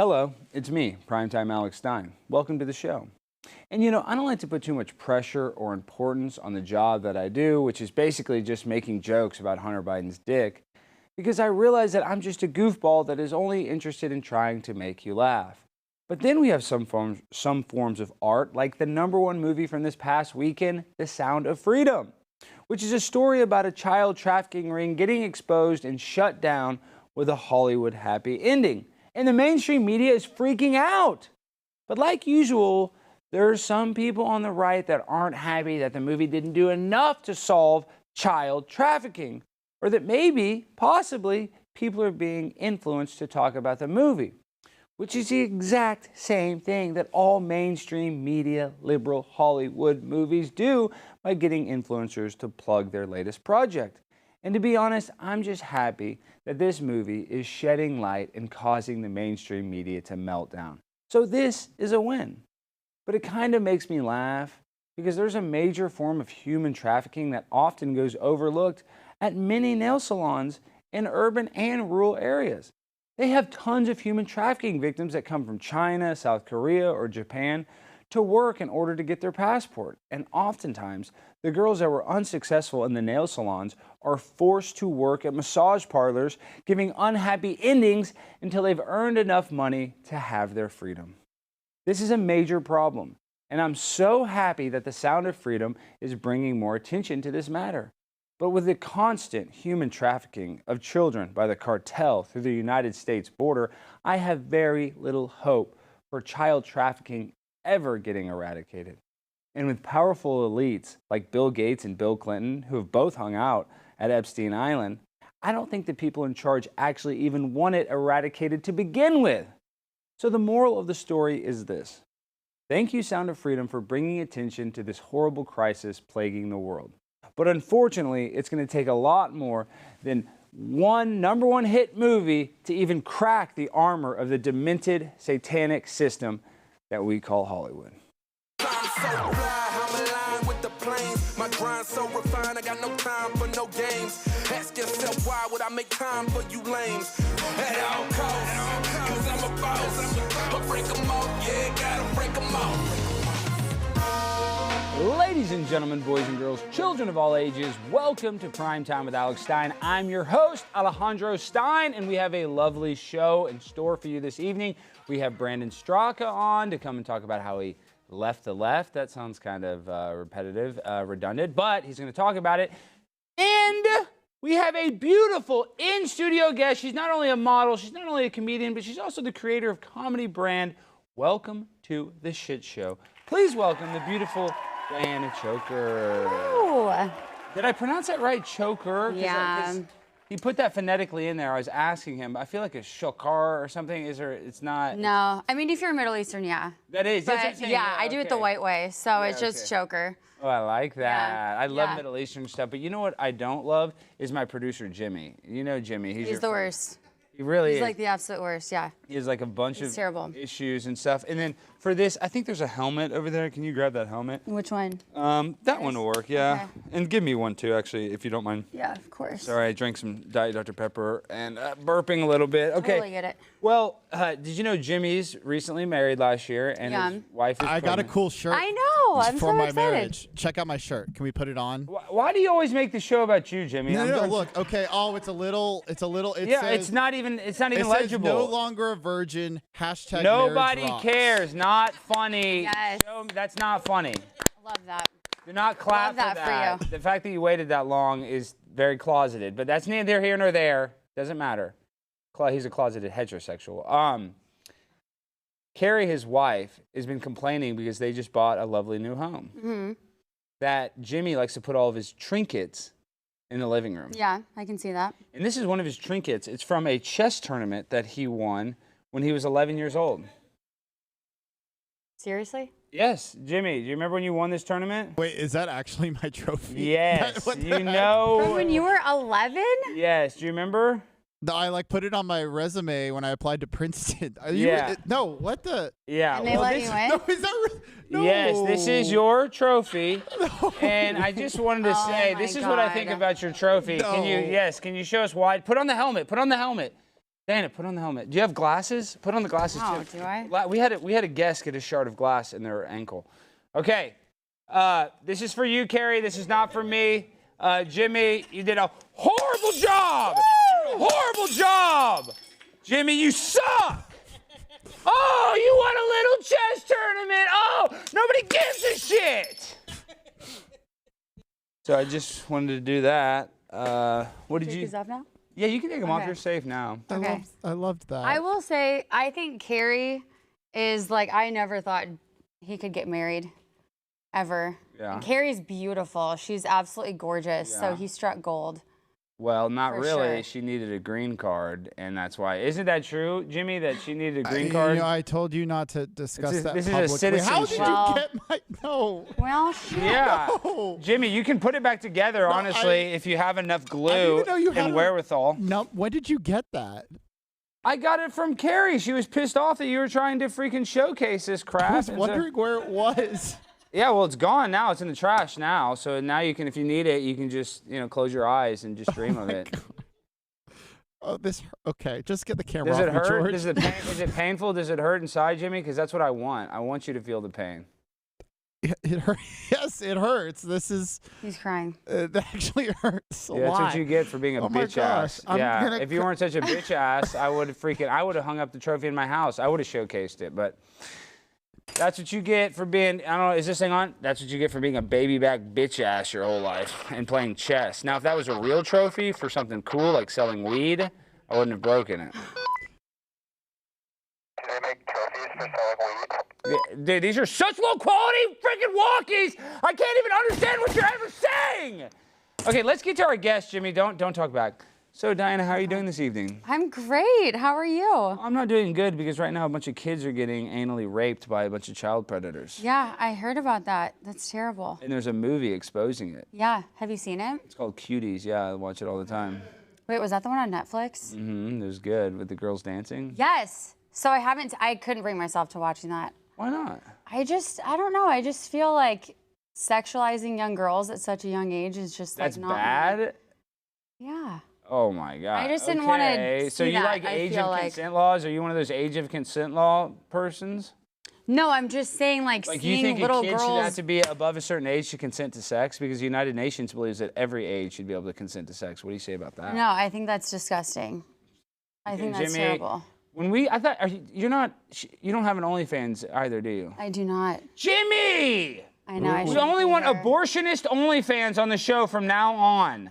Hello, it's me, Primetime Alex Stein. Welcome to the show. And I don't like to put too much pressure or importance on the job that I do, which is basically just making jokes about Hunter Biden's dick, because I realize that I'm just a goofball that is only interested in trying to make you laugh. But then we have some forms of art, like the #1 movie from this past weekend, The Sound of Freedom, which is a story about a child trafficking ring getting exposed and shut down with a Hollywood happy ending. And the mainstream media is freaking out. But like usual, there are some people on the right that aren't happy that the movie didn't do enough to solve child trafficking, or that maybe, possibly, people are being influenced to talk about the movie, which is the exact same thing that all mainstream media, liberal Hollywood movies do by getting influencers to plug their latest project. And to be honest, I'm just happy that this movie is shedding light and causing the mainstream media to melt down. So this is a win. But it kind of makes me laugh because there's a major form of human trafficking that often goes overlooked at many nail salons in urban and rural areas. They have tons of human trafficking victims that come from China, South Korea, or Japan to work in order to get their passport. And oftentimes, the girls that were unsuccessful in the nail salons are forced to work at massage parlors, giving unhappy endings until they've earned enough money to have their freedom. This is a major problem, and I'm so happy that The Sound of Freedom is bringing more attention to this matter. But with the constant human trafficking of children by the cartel through the United States border, I have very little hope for child trafficking ever getting eradicated. And with powerful elites like Bill Gates and Bill Clinton, who have both hung out at Epstein Island, I don't think the people in charge actually even want it eradicated to begin with. So the moral of the story is this. Thank you, Sound of Freedom, for bringing attention to this horrible crisis plaguing the world. But unfortunately, it's going to take a lot more than one #1 hit movie to even crack the armor of the demented satanic system that we call Hollywood. I'm so fly, I'm aligned with the planes. My grind so refined, I got no time for no games. Ask yourself why would I make time for you lames? At all costs, cause I'm a boss. But break them off, yeah, gotta break them off. Ladies and gentlemen, boys and girls, children of all ages, welcome to Primetime with Alex Stein. I'm your host, Alejandro Stein, and we have a lovely show in store for you this evening. We have Brandon Straka on to come and talk about how he left the left. That sounds kind of repetitive, redundant, but he's going to talk about it. And we have a beautiful in-studio guest. She's not only a model, she's not only a comedian, but she's also the creator of comedy brand Welcome to the Shit Show. Please welcome the beautiful Diana Choker. Oh. Did I pronounce that right, Choker? Yeah. He put that phonetically in there. I was asking him. I feel like a shokar or something. Is there? It's not. No. I mean, if you're Middle Eastern, yeah. That is. But That's what I'm saying. yeah, I do it the white way, so it's just okay. choker. Oh, I like that. Yeah. I love Yeah. Middle Eastern stuff. But you know what I don't love is my producer, Jimmy. You know Jimmy. He's the worst. He really He's is. like the absolute worst, yeah. He has like a bunch He's of terrible. issues and stuff. And then for this, I think there's a helmet over there. Can you grab that helmet? Which one? That one will work, yeah. Okay. And give me one too, actually, if you don't mind. Yeah, of course. Sorry, I drank some Diet Dr. Pepper and burping a little bit. Okay. Totally get it. Well, did you know Jimmy's recently married last year and his wife is I got a pregnant? cool shirt. I know. I'm for so my excited. marriage. Check out my shirt. Can we put it on? Why do you always make the show about you, Jimmy? No, look. Okay. Oh, it's a little. It Yeah, says, it's not even it legible. says no longer a virgin. Hashtag Nobody marriage rocks. cares. Not funny. Yes. That's not funny. Love that. Do not clap Love that for for that. you. The fact that you waited that long is very closeted, but that's neither here nor there. Doesn't matter. He's a closeted heterosexual. Carrie, his wife, has been complaining because they just bought a lovely new home. Mm-hmm. That Jimmy likes to put all of his trinkets in the living room. Yeah, I can see that. And this is one of his trinkets. It's from a chess tournament that he won when he was 11 years old. Seriously? Yes, Jimmy, do you remember when you won this tournament? Wait, is that actually my trophy? Yes, What the you heck? know. From when you were 11? Yes, do you remember? No, I like put it on my resume when I applied to Princeton. Yeah. No, what the? Yeah. And they let this, you in? No, is that? No. Yes, this is your trophy. And I just wanted to say, my this is what I think God. about your trophy. No. Can you show us why? Put on the helmet. Put on the helmet. Diana, put on the helmet. Do you have glasses? Put on the glasses Oh, too. do I? We had a guest get a shard of glass in their ankle. Okay, this is for you, Carrie. This is not for me. Jimmy, you did a horrible job. Horrible job. Jimmy, you suck. Oh, you won a little chess tournament. Oh, nobody gives a shit. So I just wanted to do that. What did Take you? these off now? Yeah, you can take them off. Okay. You're safe now. Okay. I loved that. I will say, I think Carrie is like, I never thought he could get married, ever. Yeah. And Carrie's beautiful. She's absolutely gorgeous. So Yeah. he struck gold. Well, not For really. sure. She needed a green card, and that's why. Isn't that true, Jimmy? That she needed a green You card. know, I told you not to discuss that this is a publicly. How did citizenship. Well- you get my no? Well, shit. Yeah, No. Jimmy, you can put it back together. Honestly, if you have enough glue even know you had and a- wherewithal. No, when did you get that? I got it from Carrie. She was pissed off that you were trying to freaking showcase this crap. I was and so- wondering where it was. yeah, well, it's gone now. It's in the trash now. So now you can, if you need it, you can just close your eyes and just dream of it. Oh, okay. Just get the camera Does off it me, hurt? George. Is it painful? Does it hurt inside, Jimmy? Because that's what I want. I want you to feel the pain. It hurts. Yes, it hurts. This is He's crying. it actually hurts a Yeah, that's lot. what you get for being a Oh my bitch gosh, ass. I'm Yeah, gonna if you weren't such a bitch ass, I would have hung up the trophy in my house. I would have showcased it, but that's what you get for being, I don't know, is this thing on? That's what you get for being a baby back bitch ass your whole life and playing chess. Now, if that was a real trophy for something cool like selling weed, I wouldn't have broken it. Do they make trophies for selling weed? Dude, these are such low quality freaking walkies. I can't even understand what you're ever saying. Okay, let's get to our guest, Jimmy. Don't talk back. So, Diana, how are you doing this evening? I'm great. How are you? I'm not doing good because right now a bunch of kids are getting anally raped by a bunch of child predators. Yeah, I heard about that. That's terrible. And there's a movie exposing it. Yeah. Have you seen it? It's called Cuties. Yeah, I watch it all the time. Wait, was that the one on Netflix? It was good with the girls dancing. Yes. So I couldn't bring myself to watching that. Why not? I don't know. I just feel like sexualizing young girls at such a young age is just That's like not. bad? Yeah. Oh my God. I just didn't wanna Okay, so see you that. like I age feel of like- consent laws? Are you one of those age of consent law persons? No, I'm just saying like Like you seeing think a little kid should have girls. to be above a certain age to consent to sex? Because the United Nations believes that every age should be able to consent to sex. What do you say about that? No, I think that's disgusting. I think that's Jimmy, terrible. I thought you don't have an OnlyFans either, do you? I do not. Jimmy! I know. I We shouldn't only be want here. abortionist OnlyFans on the show from now on.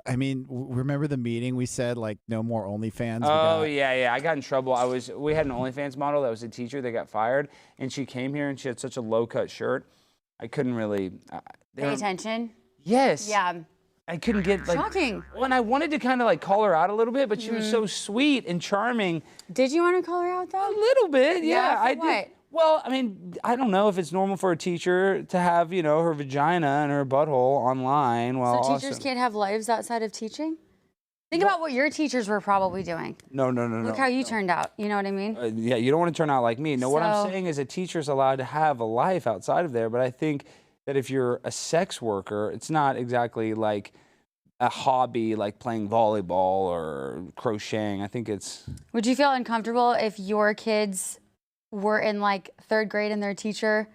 I mean, remember the meeting we said like no more OnlyFans? Oh yeah. I got in trouble. We had an OnlyFans model that was a teacher that got fired, and she came here and she had such a low cut shirt. I couldn't really Pay attention. Yes. Yeah. I couldn't get like. Shocking. Well, and I wanted to kind of like call her out a little bit, but she was so sweet and charming. Did you want to call her out though? A little bit, yeah. for I what? did. Well, I mean, I don't know if it's normal for a teacher to have, her vagina and her butthole online. Well, So teachers can't have lives outside of teaching? Think about what your teachers were probably doing. No. Look how you turned out. You know what I mean? Yeah, you don't want to turn out like me. No, what I'm So- saying is a teacher's allowed to have a life outside of there, but I think that if you're a sex worker, it's not exactly like a hobby like playing volleyball or crocheting. I think it's... Would you feel uncomfortable if your kids were in like 3rd grade and their teacher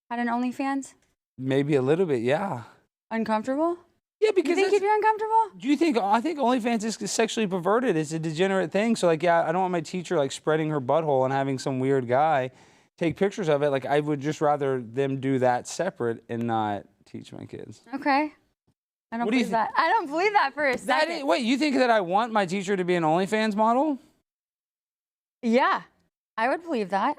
had an OnlyFans? Maybe a little bit, yeah. Uncomfortable? Yeah, You because think you'd be uncomfortable? do you think? I think OnlyFans is sexually perverted. It's a degenerate thing. So like, yeah, I don't want my teacher like spreading her butthole and having some weird guy take pictures of it. Like, I would just rather them do that separate and not teach my kids. Okay. I don't What do you believe that. I don't believe that for a second. Wait, you think that I want my teacher to be an OnlyFans model? Yeah, I would believe that.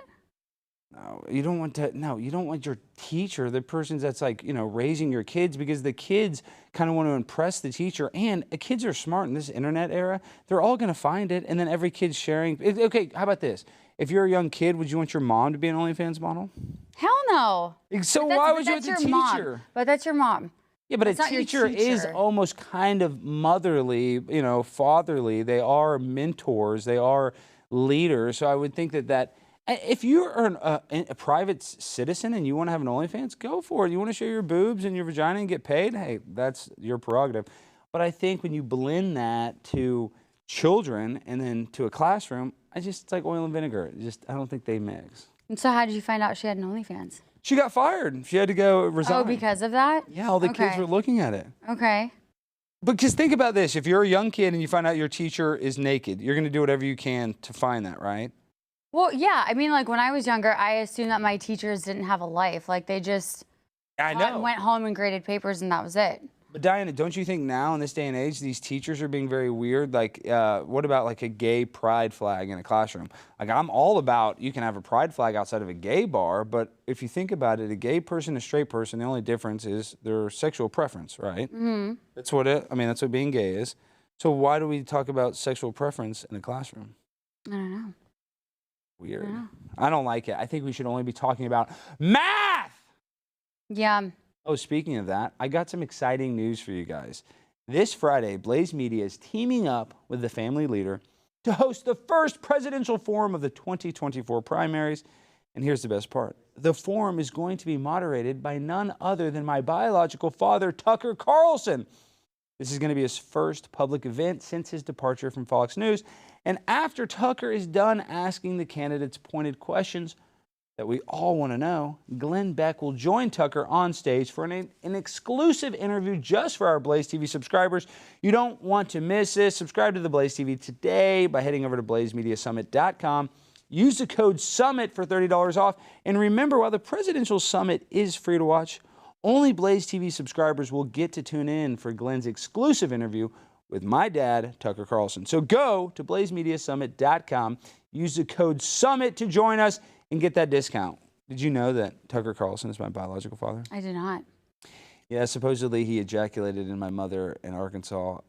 No, you don't want to. No, you don't want your teacher, the person that's like, raising your kids, because the kids kind of want to impress the teacher. And kids are smart in this internet era. They're all going to find it, and then every kid's sharing. Okay, how about this? If you're a young kid, would you want your mom to be an OnlyFans model? Hell no. So But why that's- would but you want that's the your teacher? Mom. But that's your mom. Yeah, but That's a not your teacher is teacher. almost kind of motherly, fatherly. They are mentors. They are leaders. So I would think that if you're a private citizen and you want to have an OnlyFans, go for it. You want to show your boobs and your vagina and get paid? Hey, that's your prerogative. But I think when you blend that to children and then to a classroom, it's like oil and vinegar. I don't think they mix. And so how did you find out she had an OnlyFans? She got fired. She had to go resign. Oh, because of that? Yeah, all the kids were looking at it. Okay. Because think about this. If you're a young kid and you find out your teacher is naked, you're going to do whatever you can to find that, right? Well, yeah. I mean, like when I was younger, I assumed that my teachers didn't have a life. Like they just went home and graded papers and that was it. But Diana, don't you think now in this day and age, these teachers are being very weird? Like, what about like a gay pride flag in a classroom? Like, I'm all about you can have a pride flag outside of a gay bar, but if you think about it, a gay person, a straight person, the only difference is their sexual preference, right? Mm-hmm. That's what that's what being gay is. So why do we talk about sexual preference in a classroom? I don't know. Weird. I don't like it. I think we should only be talking about math. Yeah. Oh, speaking of that, I got some exciting news for you guys. This Friday, Blaze Media is teaming up with the Family Leader to host the first presidential forum of the 2024 primaries. And here's the best part. The forum is going to be moderated by none other than my biological father, Tucker Carlson. This is going to be his first public event since his departure from Fox News. And after Tucker is done asking the candidates pointed questions that we all want to know, Glenn Beck will join Tucker on stage for an exclusive interview just for our Blaze TV subscribers. You don't want to miss this. Subscribe to the Blaze TV today by heading over to blazemediasummit.com. Use the code SUMMIT for $30 off. And remember, while the presidential summit is free to watch, only Blaze TV subscribers will get to tune in for Glenn's exclusive interview with my dad, Tucker Carlson. So go to blazemediasummit.com, use the code SUMMIT to join us and get that discount. Did you know that Tucker Carlson is my biological father? I did not. Yeah, supposedly he ejaculated in my mother in Arkansas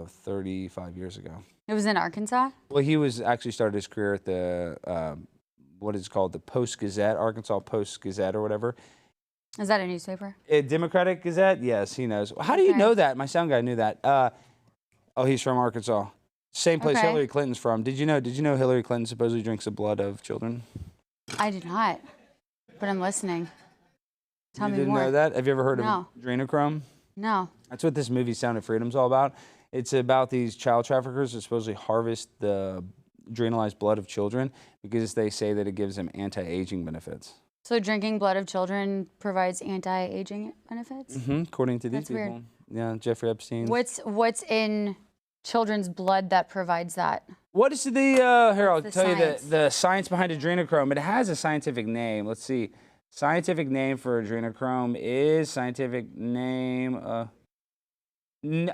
35 years ago. It was in Arkansas? Well, he was actually started his career at the, what is called the Post-Gazette, Arkansas Post-Gazette or whatever. Is that a newspaper? A Democratic Gazette? Yes, he knows. How do you know that? My sound guy knew that. Oh, he's from Arkansas. Same place Hillary Clinton's from. Did you know Hillary Clinton supposedly drinks the blood of children? I did not, but I'm listening. Tell me more. You didn't know that? Have you ever heard of adrenochrome? No. That's what this movie Sound of Freedom's all about. It's about these child traffickers that supposedly harvest the adrenalized blood of children because they say that it gives them anti-aging benefits. So drinking blood of children provides anti-aging benefits? Mm-hmm, according to these people. Weird. Yeah, Jeffrey Epstein. What's in children's blood that provides that? What is here, I'll tell you the science behind adrenochrome. It has a scientific name. Let's see. Scientific name for adrenochrome is scientific name.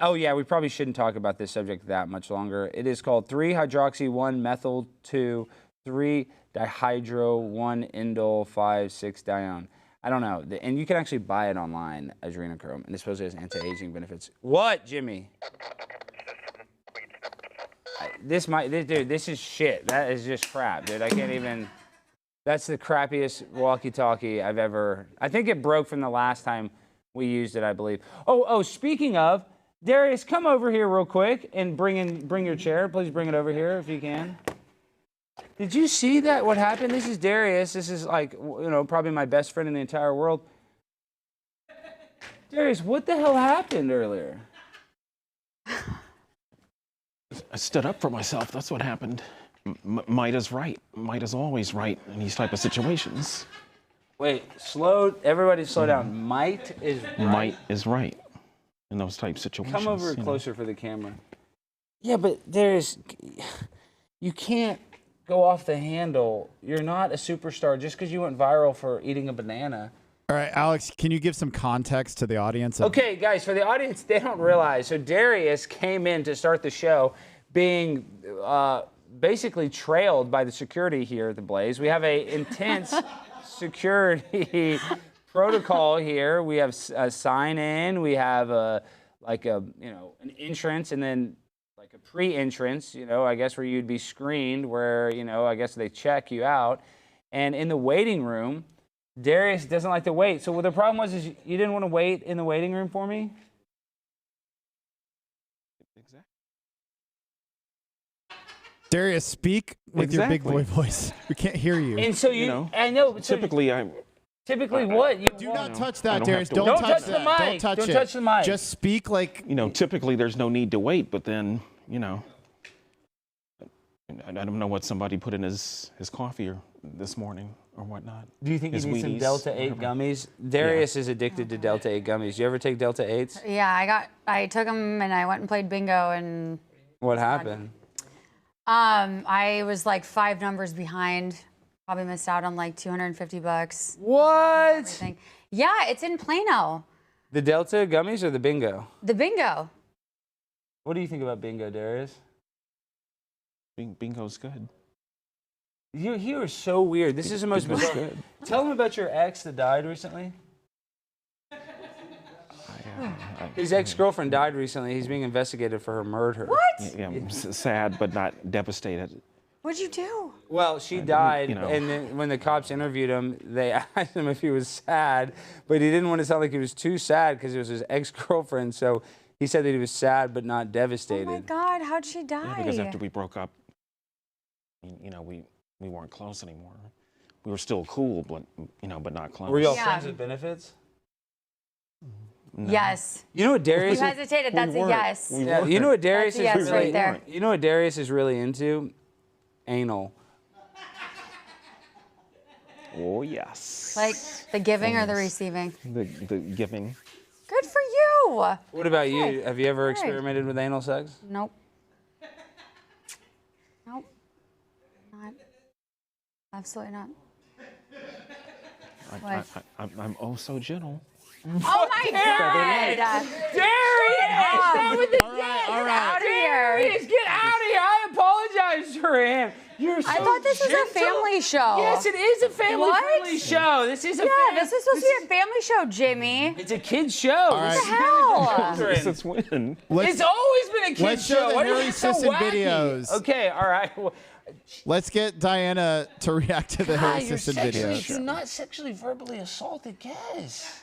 Oh, yeah, we probably shouldn't talk about this subject that much longer. It is called 3-hydroxy-1-methyl-2, 3-dihydro-1-indole-5,6-dione. I don't know. And you can actually buy it online, adrenochrome, and it supposedly has anti-aging benefits. What, Jimmy? This is shit. That is just crap, dude. I can't even. That's the crappiest walkie-talkie I've ever. I think it broke from the last time we used it, I believe. Oh, speaking of, Darius, come over here real quick and bring your chair. Please bring it over here if you can. Did you see that? What happened? This is Darius. This is like, probably my best friend in the entire world. Darius, what the hell happened earlier? I stood up for myself. That's what happened. Might is right. Might is always right in these type of situations. Wait, everybody slow down. Might is right. Might is right in those type situations. Come over closer for the camera. Yeah, but you can't go off the handle. You're not a superstar just because you went viral for eating a banana. All right, Alex, can you give some context to the audience? Okay, guys, for the audience, they don't realize. So Darius came in to start the show being basically trailed by the security here at the Blaze. We have an intense security protocol here. We have a sign-in. We have an entrance, and then like a pre-entrance, I guess where you'd be screened, where, I guess they check you out. And in the waiting room, Darius doesn't like to wait. So what the problem was is you didn't want to wait in the waiting room for me? Exactly. Darius, speak with your big boy voice. We can't hear you. And so I know. Typically, Typically what? Do not touch that, Darius. Don't touch the mic. Don't touch the mic. Just speak like... typically there's no need to wait, but then, I don't know what somebody put in his coffee this morning or whatnot. Do you think His you need some Wheaties, Delta 8 whatever. gummies? Darius is addicted to Delta 8 gummies. You ever take Delta 8s? Yeah, I took them and I went and played bingo and What happened? I was like 5 numbers behind. Probably missed out on like $250. What? Everything. Yeah, it's in Plano. The Delta gummies or the bingo? The bingo. What do you think about bingo, Darius? Bingo's good. You are so weird. This is the most Bingo's bizarre. good. Tell them about your ex that died recently. His ex-girlfriend died recently. He's being investigated for her murder. What? Yeah, I'm sad, but not devastated. What'd you do? Well, she died, you know. and then when the cops interviewed him, they asked him if he was sad, but he didn't want to sound like he was too sad because it was his ex-girlfriend. So he said that he was sad but not devastated. Oh my God, how'd she die? Yeah, because after we broke up, you know, we weren't close anymore. We were still cool, but but not close. Were y'all Yeah. friends with benefits? No. Yes. You know what Darius? You hesitated. That's a weren't. yes. We Yeah, you know what Darius That's a is yes really. right there. You know what Darius is really into? Anal. Oh yes. Like the giving or the receiving? the giving. Good for you. What about you? Good. Have you ever Good. experimented with anal sex? Nope. Nope. Not. Absolutely not. I'm oh so gentle. Oh my God! Darius! Stop with the All right. Out of here. Darius, get out of here! I apologize for him. You're so I thought this was a gentle. family show. Yes, it is a family-friendly What? show. This is a Yeah, this is supposed to be a family show, Jimmy. It's a kid's show. right. This is Hell. children. Since when? It's always been a kid's let's show show. the Why do you Harry get so Sisson wacky? videos. Okay, all right. Well, Let's get Diana to react to the Harry Sisson videos. You're not sexually verbally assaulted, guess.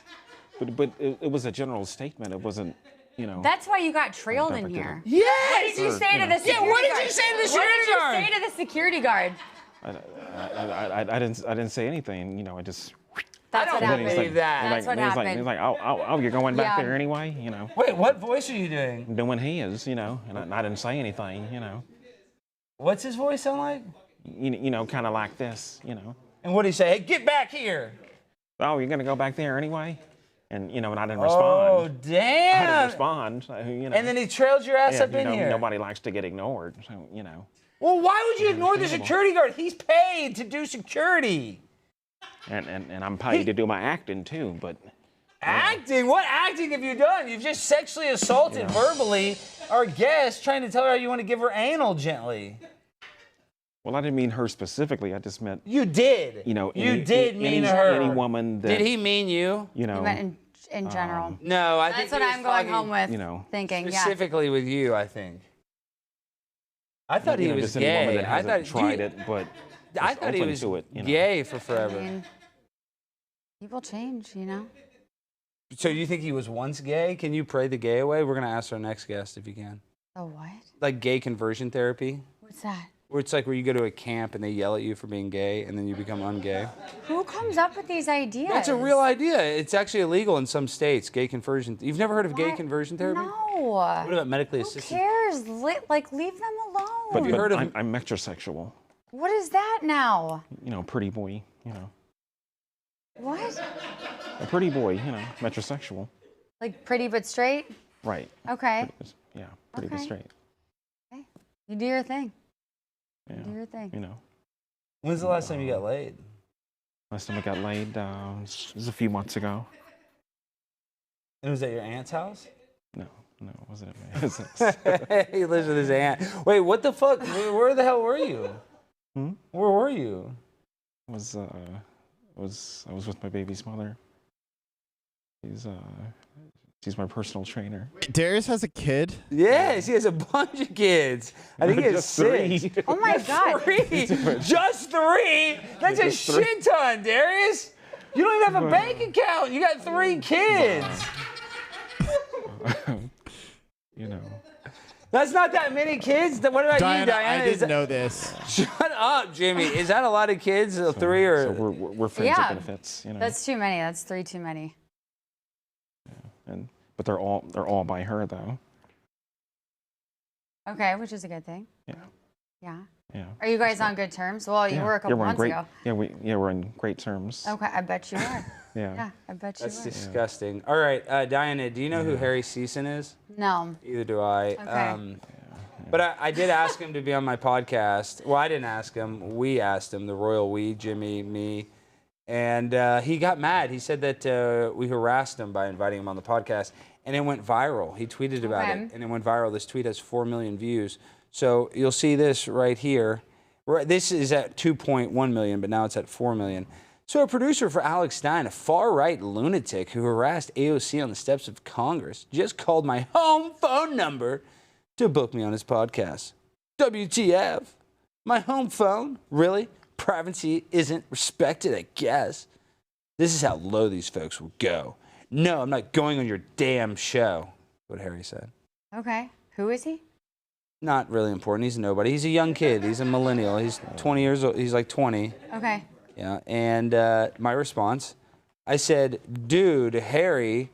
But it was a general statement. It wasn't, That's why you got trailed in Never did here. Yes! What did you say to the security Yeah, what did guard? you say to the What security did you guard? say to the security guard? I didn't say anything. I just. That's what don't happened. believe that. That's what happened. He's like, oh, you're going back Yeah. there anyway, Wait, what voice are you doing? doing his, and I didn't say anything, What's his voice sound like? kind of like this, And what did he say? Hey, get back here. Oh, you're gonna go back there anyway, and and I didn't Oh, respond. I damn. didn't respond, so, And then he trailed your ass yeah, up in here. nobody likes to get ignored, so Well, why would you ignore the security guard? He's paid to do security. and I'm paid to do my acting too, but. Acting? What acting have you done? You've just sexually assaulted verbally our guest, trying to tell her how you want to give her anal gently. Well, I didn't mean her specifically. I just meant, You did. you you did mean any, her. any woman that Did he mean you? You meant in general. No, I That's think what he was I'm going talking home with. you know, Specifically with you, I think. I thought he was just any woman gay. that I hasn't thought tried it, but I is thought he open was to it, gay for I forever. mean, people change, So you think he was once gay? Can you pray the gay away? We're gonna ask our next guest if you can. Oh, what? Like gay conversion therapy, What's that? where it's like where you go to a camp and they yell at you for being gay and then you become ungay. Who comes up with these ideas? That's a real idea. It's actually illegal in some states. Gay conversion. You've never heard of gay What? conversion therapy? No. What about medically Who assisted? cares? Like, leave them alone. but, you heard of- I'm metrosexual. What is that now? Pretty boy. What? A pretty boy. Metrosexual. Like pretty but straight? Right. Okay. Yeah. Pretty Okay. straight. You do your thing. Yeah. Do your thing. When's the last time you got laid? Last time I got laid was a few months ago. And was at your aunt's house? No, it wasn't at my He lives with his aunt. Wait, what the fuck? Where the hell were you? Hmm? Where were you? I was with my baby's mother. She's my personal trainer. Darius has a kid. Yes, he has a bunch of kids. I think he has Just 6. three. Oh my God. 3? Just 3? That's a Just three. shit ton, Darius. You don't even have a bank account. You got 3 kids. That's not that many kids. What about you, Diana, Diana? I Is didn't that- know this. Shut up, Jimmy. Is that a lot of kids? 3 or? So we're friends Yeah. with benefits. That's too many. That's 3 too many. But they're all by her though. Okay, which is a good thing. Yeah. Yeah. Yeah. Are you guys on good terms? Well, you were a couple we're in months great, ago. we're in great terms. Okay, I bet you are. Yeah. Yeah, I bet you That's are. disgusting. All right, Diana, do you know who Harry Season is? No. Either do I. Okay. But I did ask him to be on my podcast. Well, I didn't ask him. We asked him, the royal we, Jimmy, me. And he got mad. He said that we harassed him by inviting him on the podcast. And it went viral. He tweeted about it, and it went viral. This tweet has 4 million views. So you'll see this right here. This is at 2.1 million, but now it's at 4 million. So a producer for Alex Stein, a far-right lunatic who harassed AOC on the steps of Congress, just called my home phone number to book me on his podcast. WTF? My home phone? Really? Privacy isn't respected, I guess. This is how low these folks will go. No, I'm not going on your damn show, what Harry said. Okay. Who is he? Not really important. He's a nobody. He's a young kid. He's a millennial. He's 20 years old. He's like 20. Okay. Yeah. And my response, I said, dude, Harry,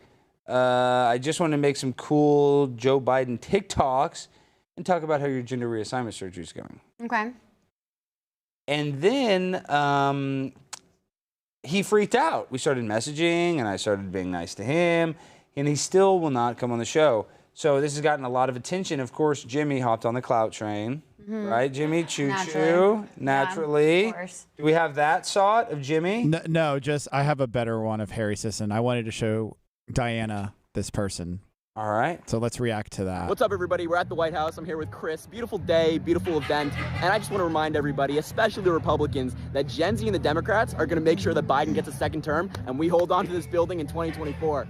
I just want to make some cool Joe Biden TikToks and talk about how your gender reassignment surgery is going. Okay. And then he freaked out. We started messaging, and I started being nice to him, and he still will not come on the show. So this has gotten a lot of attention. Of course, Jimmy hopped on the clout train, right? Jimmy, choo-choo, naturally. Yeah, of course. Do we have that shot of Jimmy? No, just I have a better one of Harry Sisson. I wanted to show Diana this person. All right. So let's react to that. What's up, everybody? We're at the White House. I'm here with Chris. Beautiful day, beautiful event. And I just want to remind everybody, especially the Republicans, that Gen Z and the Democrats are going to make sure that Biden gets a second term and we hold on to this building in 2024.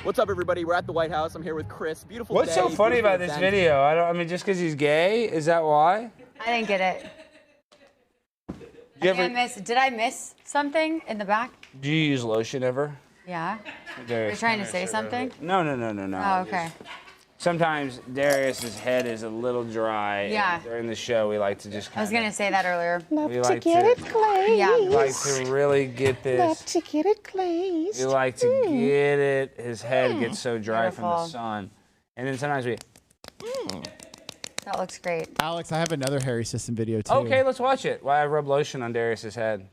What's up, everybody? We're at the White House. I'm here with Chris. Beautiful What's day, so funny beautiful about this event. video? I mean, just because he's gay? Is that why? I didn't get it. Did I miss something in the back? Do you use lotion ever? Yeah. Darius, You're trying to say something? No. Oh, okay. Sometimes Darius's head is a little dry. Yeah. And during the show, we like to just I was going to say that earlier. we like to Yeah. we like to really get this. To get it glazed. We like to get it. His head gets so dry from the Beautiful. sun. And then sometimes we. That looks great. Alex, I have another Harry Sisson video too. Okay, let's watch it. Why I rub lotion on Darius's head.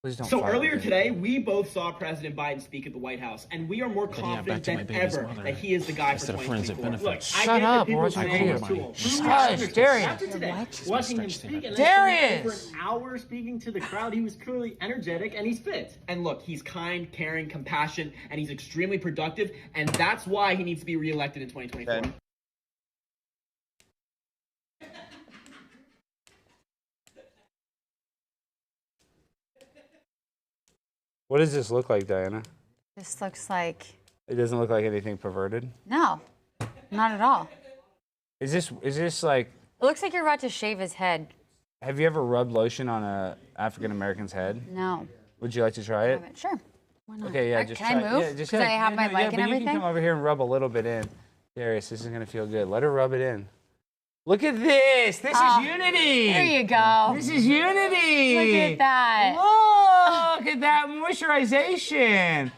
Please don't. So fire earlier me. today, we both saw President Biden speak at the White House, and we are more back confident to my than baby's ever mother that he is the guy for instead of friends 2024. with Look, benefits. I Shut get up, that people we're watching say video. he's too old. Hush, Darius. After today, What? watching him Stretch speak, thing. and Darius! then for an hour speaking to the crowd, he was clearly energetic and he's fit. And look, he's kind, caring, compassionate, and he's extremely productive, and that's why he needs to be reelected in 2024. What does this look like, Diana? This looks like, It doesn't look like anything perverted. no, not at all. Is this like? It looks like you're about to shave his head. Have you ever rubbed lotion on a African American's head? No. Would you like to try it? Sure. Why not? Okay, yeah, just Can try I move? Yeah, just Because I have my mic yeah, and but you everything? can come over here and rub a little bit in. Darius, this is gonna feel good. Let her rub it in. Look at this. This Oh, is unity. There you go. This is unity. Look at that. Look at that moisturization.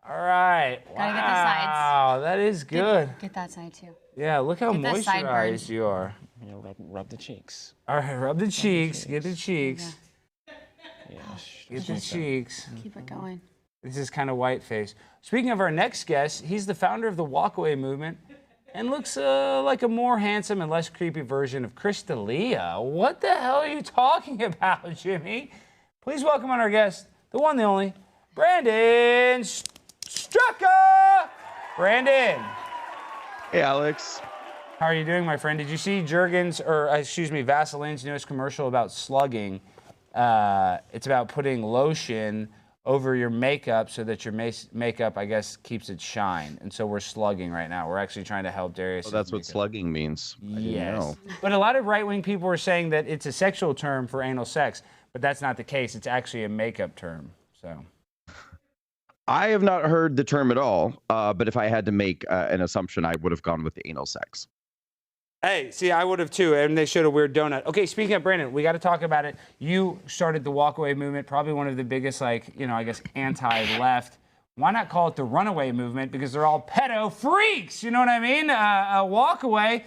All right. Gotta get the sides. Wow, that is good. Get that side too. Yeah, look how Get the sideburns. moisturized you are. You know, rub the cheeks. All right, rub the cheeks. Get the cheeks. Yeah. Get the cheeks. Keep it going. This is kind of white face. Speaking of our next guest, he's the founder of the Walkaway movement and looks like a more handsome and less creepy version of Chris D'Elia. What the hell are you talking about, Jimmy? Please welcome on our guest, the one, the only, Brandon Straka. Brandon. Hey, Alex. How are you doing, my friend? Did you see Vaseline's newest commercial about slugging? It's about putting lotion over your makeup so that your makeup, I guess, keeps its shine. And so we're slugging right now. We're actually trying to help Darius. Oh, that's what slugging means. I didn't know. But a lot of right-wing people are saying that it's a sexual term for anal sex, but that's not the case. It's actually a makeup term. So I have not heard the term at all, but if I had to make an assumption, I would have gone with the anal sex. Hey, see, I would have too, and they showed a weird donut. Okay, speaking of Brandon, we got to talk about it. You started the walkaway movement, probably one of the biggest, anti-left. Why not call it the runaway movement? Because they're all pedo freaks. You know what I mean? A walkaway.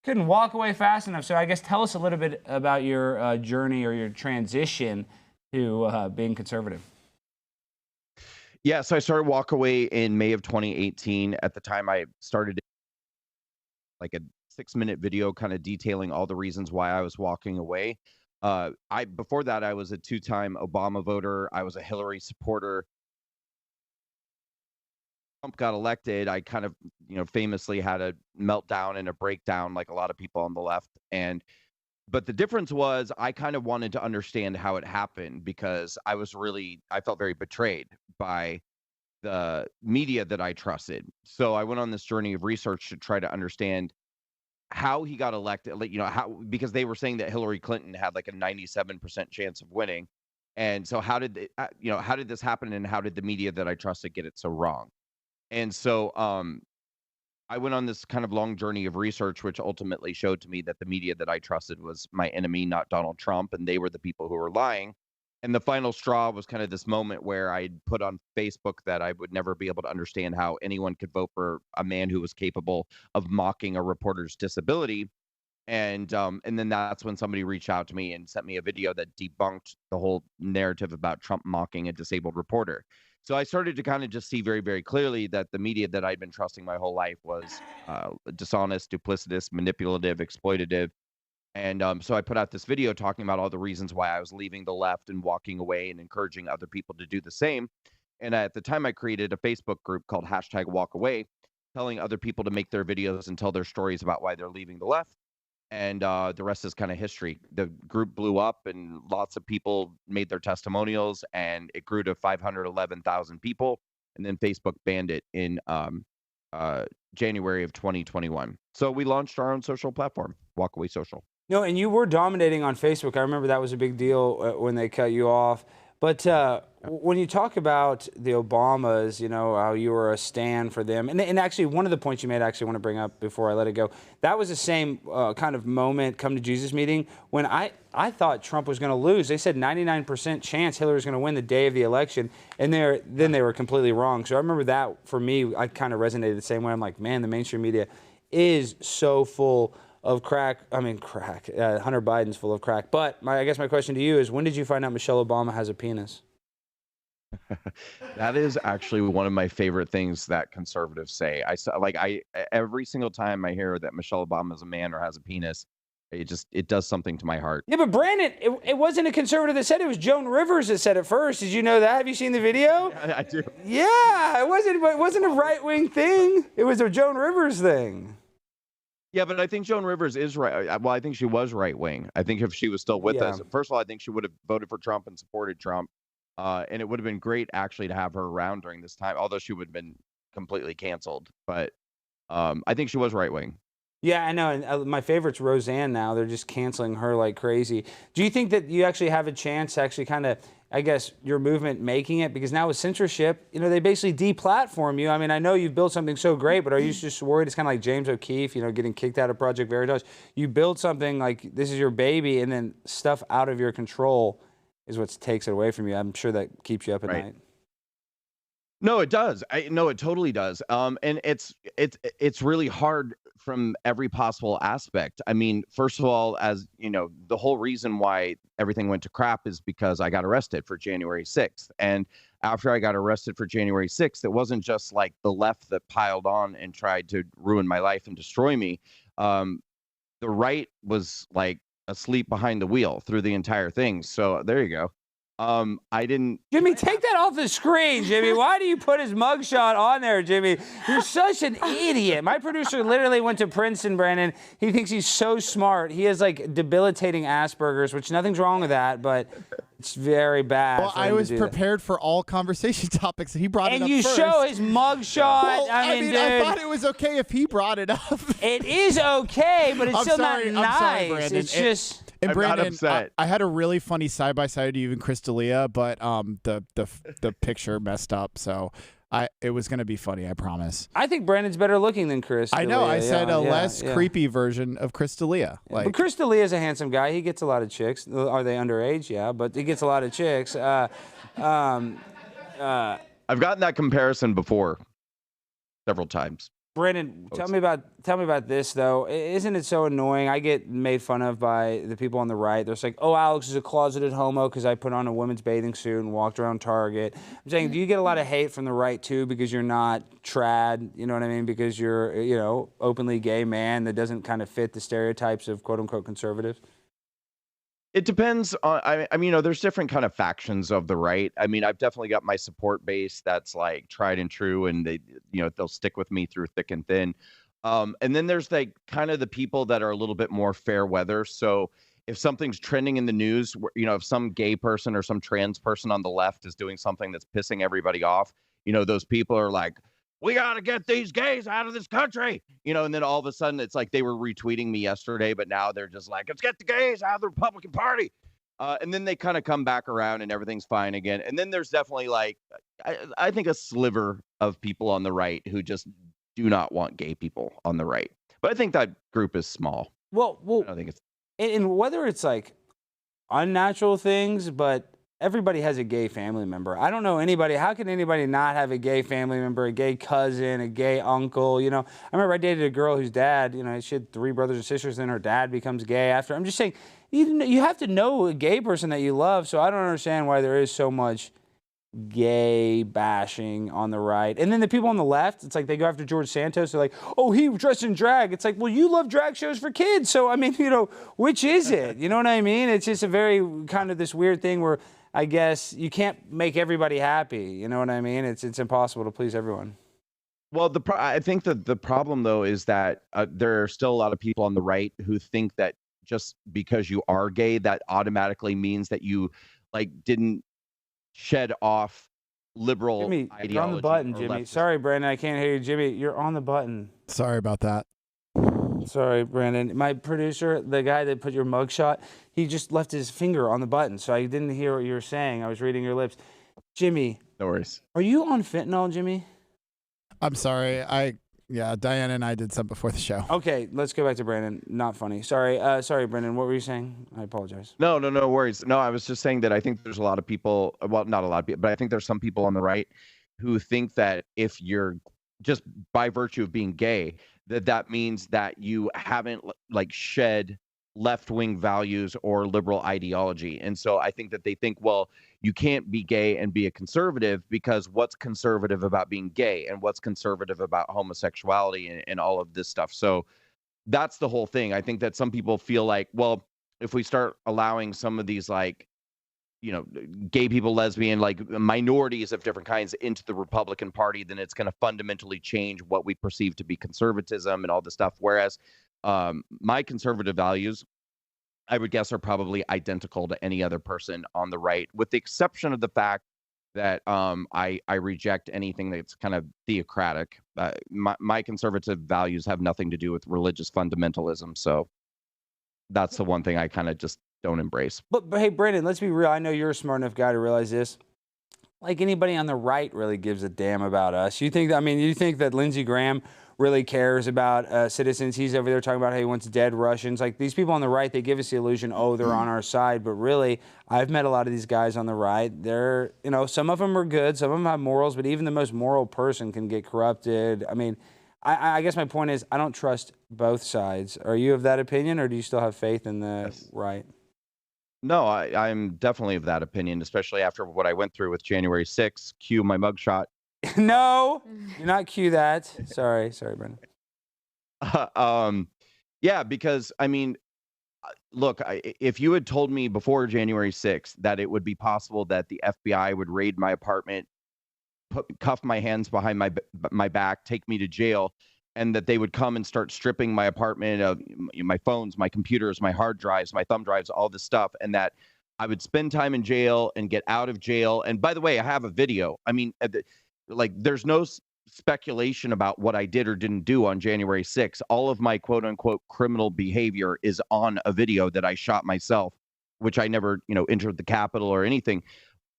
couldn't walk away fast enough. So I guess tell us a little bit about your journey or your transition to being conservative. Yeah, so I started Walk Away in May of 2018. At the time, I started like a 6-minute video kind of detailing all the reasons why I was walking away. Before that, I was a 2-time Obama voter. I was a Hillary supporter. Trump got elected, I kind of, famously had a meltdown and a breakdown like a lot of people on the left. But the difference was I kind of wanted to understand how it happened because I felt very betrayed by the media that I trusted. So I went on this journey of research to try to understand how he got elected, because they were saying that Hillary Clinton had like a 97% chance of winning. And so how did this happen, and how did the media that I trusted get it so wrong? And so I went on this kind of long journey of research, which ultimately showed to me that the media that I trusted was my enemy, not Donald Trump, and they were the people who were lying. And the final straw was kind of this moment where I put on Facebook that I would never be able to understand how anyone could vote for a man who was capable of mocking a reporter's disability. And then that's when somebody reached out to me and sent me a video that debunked the whole narrative about Trump mocking a disabled reporter. So I started to kind of just see very, very clearly that the media that I'd been trusting my whole life was dishonest, duplicitous, manipulative, exploitative. And so I put out this video talking about all the reasons why I was leaving the left and walking away and encouraging other people to do the same. And at the time, I created a Facebook group called #WalkAway, telling other people to make their videos and tell their stories about why they're leaving the left. And the rest is kind of history. The group blew up and lots of people made their testimonials, and it grew to 511,000 people. And then Facebook banned it in January of 2021. So we launched our own social platform, Walkaway Social. No, and you were dominating on Facebook. I remember that was a big deal when they cut you off. But when you talk about the Obamas, how you were a stan for them, and actually one of the points you made, I actually want to bring up before I let it go, that was the same kind of moment, come to Jesus meeting, when I thought Trump was going to lose. They said 99% chance Hillary was going to win the day of the election, and then they were completely wrong. So I remember that, for me, I kind of resonated the same way. I'm like, man, the mainstream media is so full of crack. Hunter Biden's full of crack. But I guess my question to you is, when did you find out Michelle Obama has a penis? That is actually one of my favorite things that conservatives say. Every single time I hear that Michelle Obama is a man or has a penis, it does something to my heart. Yeah, but Brandon, it wasn't a conservative that said it. It was Joan Rivers that said it first. Did you know that? Have you seen the video? I do. Yeah, it wasn't a right-wing thing. It was a Joan Rivers thing. Yeah, but I think Joan Rivers is right. Well, I think she was right-wing. I think if she was still with us, first of all, I think she would have voted for Trump and supported Trump. And it would have been great, actually, to have her around during this time, although she would have been completely canceled. But I think she was right-wing. Yeah, I know. And my favorite's Roseanne now. They're just canceling her like crazy. Do you think that you actually have a chance to actually kind of, I guess, your movement making it? Because now with censorship, they basically deplatform you. I mean, I know you've built something so great, but are you just worried it's kind of like James O'Keefe, getting kicked out of Project Veritas? You build something like this is your baby, and then stuff out of your control is what takes it away from you. I'm sure that keeps you up at night. No, it does. No, it totally does. And it's really hard from every possible aspect. I mean, first of all, as the whole reason why everything went to crap is because I got arrested for January 6th. And after I got arrested for January 6th, it wasn't just like the left that piled on and tried to ruin my life and destroy me. The right was like asleep behind the wheel through the entire thing. So there you go. I didn't. Jimmy, take that off the screen, Jimmy. Why do you put his mugshot on there, Jimmy? You're such an idiot. My producer literally went to Princeton, Brandon. He thinks he's so smart. He has like debilitating Asperger's, which nothing's wrong with that, but it's very bad. Well, I was prepared for all conversation topics, and he brought it up first. And you show his mugshot. Well, I mean, dude, I thought it was okay if he brought it up. It is okay, but it's still not nice. I'm sorry, Brandon. It's just. And Brandon, upset. I had a really funny side-by-side of you and Chris D'Elia, but the picture messed up, so it was going to be funny, I promise. I think Brandon's better looking than Chris D'Elia. I know. I said a less creepy version of Chris D'Elia. But Chris D'Elia is a handsome guy. He gets a lot of chicks. Are they underage? Yeah, but he gets a lot of chicks. I've gotten that comparison before several times. Brandon, tell me about this though. Isn't it so annoying? I get made fun of by the people on the right. They're like, "Oh, Alex is a closeted homo because I put on a women's bathing suit and walked around Target." I'm saying, do you get a lot of hate from the right too because you're not trad? You know what I mean? Because you're, openly gay man that doesn't kind of fit the stereotypes of quote unquote conservatives. It depends on, I mean, there's different kind of factions of the right. I mean, I've definitely got my support base that's like tried and true, and they'll stick with me through thick and thin. And then there's like kind of the people that are a little bit more fair weather. So if something's trending in the news, if some gay person or some trans person on the left is doing something that's pissing everybody off, those people are like, we got to get these gays out of this country, and then all of a sudden it's like they were retweeting me yesterday, but now they're just like, let's get the gays out of the Republican Party. And then they kind of come back around and everything's fine again. And then there's definitely like, I think a sliver of people on the right who just do not want gay people on the right. But I think that group is small. Well, I don't think it's. And whether it's like unnatural things, but everybody has a gay family member. I don't know anybody. How can anybody not have a gay family member, a gay cousin, a gay uncle? I remember I dated a girl whose dad, she had 3 brothers and sisters, and her dad becomes gay after. I'm just saying, you have to know a gay person that you love. So I don't understand why there is so much gay bashing on the right. And then the people on the left, it's like they go after George Santos. They're like, oh, he dressed in drag. It's like, well, you love drag shows for kids. So, I mean, which is it? You know what I mean? It's just a very kind of this weird thing where I guess you can't make everybody happy. You know what I mean? It's impossible to please everyone. Well, I think that the problem, though, is that there are still a lot of people on the right who think that just because you are gay, that automatically means that you didn't shed off liberal ideology. You're on the button, Jimmy. Sorry, Brandon, I can't hear you. Jimmy, you're on the button. Sorry about that. Sorry, Brandon. My producer, the guy that put your mugshot, he just left his finger on the button, so I didn't hear what you were saying. I was reading your lips. Jimmy. No worries. Are you on fentanyl, Jimmy? I'm sorry. Diana and I did some before the show. Okay, let's go back to Brandon. Not funny. Sorry, Brandon. What were you saying? I apologize. No worries. No, I was just saying that I think there's a lot of people, well, not a lot of people, but I think there's some people on the right who think that if you're just by virtue of being gay, that means that you haven't shed left-wing values or liberal ideology. And so I think that they think, well, you can't be gay and be a conservative because what's conservative about being gay and what's conservative about homosexuality and all of this stuff. So that's the whole thing. I think that some people feel like, well, if we start allowing some of these gay people, lesbian, minorities of different kinds into the Republican Party, then it's going to fundamentally change what we perceive to be conservatism and all this stuff. Whereas my conservative values, I would guess, are probably identical to any other person on the right, with the exception of the fact that I reject anything that's kind of theocratic. My conservative values have nothing to do with religious fundamentalism. So that's the one thing I kind of just don't embrace. But hey, Brandon, let's be real. I know you're a smart enough guy to realize this. Like, anybody on the right really gives a damn about us. You think that Lindsey Graham really cares about citizens? He's over there talking about how he wants dead Russians. Like, these people on the right, they give us the illusion, oh, they're on our side. But really, I've met a lot of these guys on the right. They're, some of them are good. Some of them have morals. But even the most moral person can get corrupted. I mean, I guess my point is, I don't trust both sides. Are you of that opinion, or do you still have faith in the right? No, I'm definitely of that opinion, especially after what I went through with January 6th. Cue my mugshot. No, you're not cue that. Sorry, Brendan. Yeah, because I mean, look, if you had told me before January 6th that it would be possible that the FBI would raid my apartment, cuff my hands behind my back, take me to jail, and that they would come and start stripping my apartment of my phones, my computers, my hard drives, my thumb drives, all this stuff, and that I would spend time in jail and get out of jail. And by the way, I have a video. I mean, there's no speculation about what I did or didn't do on January 6th. All of my quote unquote criminal behavior is on a video that I shot myself, which I never, entered the Capitol or anything.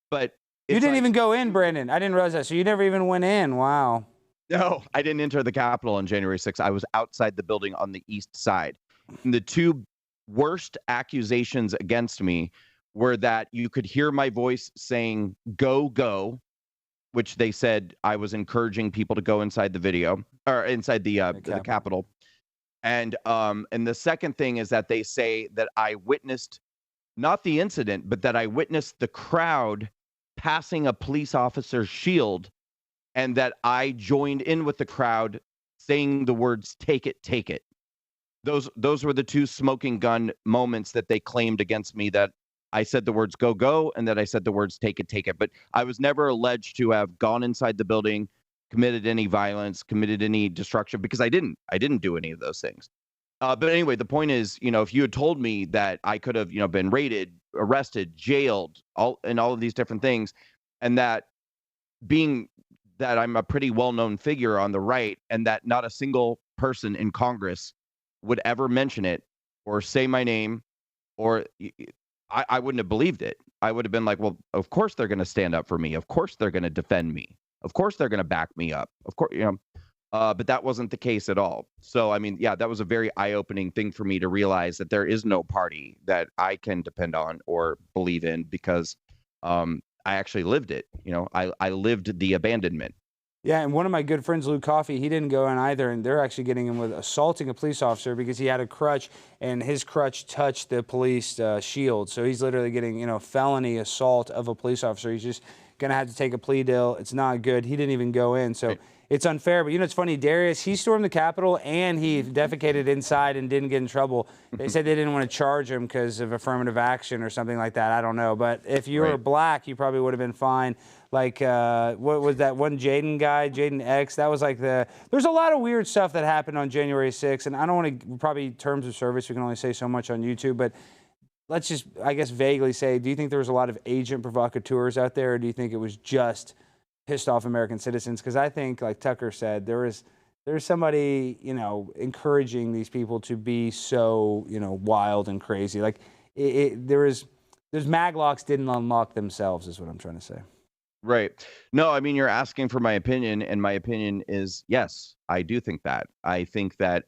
But you didn't even go in, Brandon. I didn't realize that. So you never even went in. Wow. No, I didn't enter the Capitol on January 6th. I was outside the building on the east side. And the two worst accusations against me were that you could hear my voice saying, go, go, which they said I was encouraging people to go inside the video or inside the Capitol. And the second thing is that they say that I witnessed not the incident, but that I witnessed the crowd passing a police officer's shield, and that I joined in with the crowd saying the words, "Take it, take it." Those were the two smoking gun moments that they claimed against me, that I said the words "go, go," and that I said the words "take it, take it." But I was never alleged to have gone inside the building, committed any violence, committed any destruction, because I didn't do any of those things. But anyway, the point is, if you had told me that I could have, been raided, arrested, jailed, all of these different things, and that being that I'm a pretty well-known figure on the right, and that not a single person in Congress would ever mention it or say my name, or I wouldn't have believed it. I would have been like, well, of course they're going to stand up for me. Of course they're going to defend me. Of course they're going to back me up. Of course, but that wasn't the case at all. So, I mean, yeah, that was a very eye-opening thing for me to realize that there is no party that I can depend on or believe in, because I actually lived it. I lived the abandonment. Yeah, and one of my good friends, Luke Coffey, he didn't go in either, and they're actually getting him with assaulting a police officer because he had a crutch, and his crutch touched the police shield. So he's literally getting, felony assault of a police officer. He's just going to have to take a plea deal. It's not good. He didn't even go in, so it's unfair. But it's funny, Darius, he stormed the Capitol, and he defecated inside and didn't get in trouble. They said they didn't want to charge him because of affirmative action or something like that. I don't know. But if you were black, you probably would have been fine. Like, what was that one Jaden guy, Jaden X? That was like there's a lot of weird stuff that happened on January 6th, and I don't want to, probably terms of service, we can only say so much on YouTube, but let's just, I guess, vaguely say, do you think there was a lot of agent provocateurs out there, or do you think it was just pissed off American citizens? Because I think, like Tucker said, there's somebody, encouraging these people to be so, wild and crazy. Like, there's maglocks didn't unlock themselves, is what I'm trying to say. Right. No, I mean, you're asking for my opinion, and my opinion is, yes, I do think that. I think that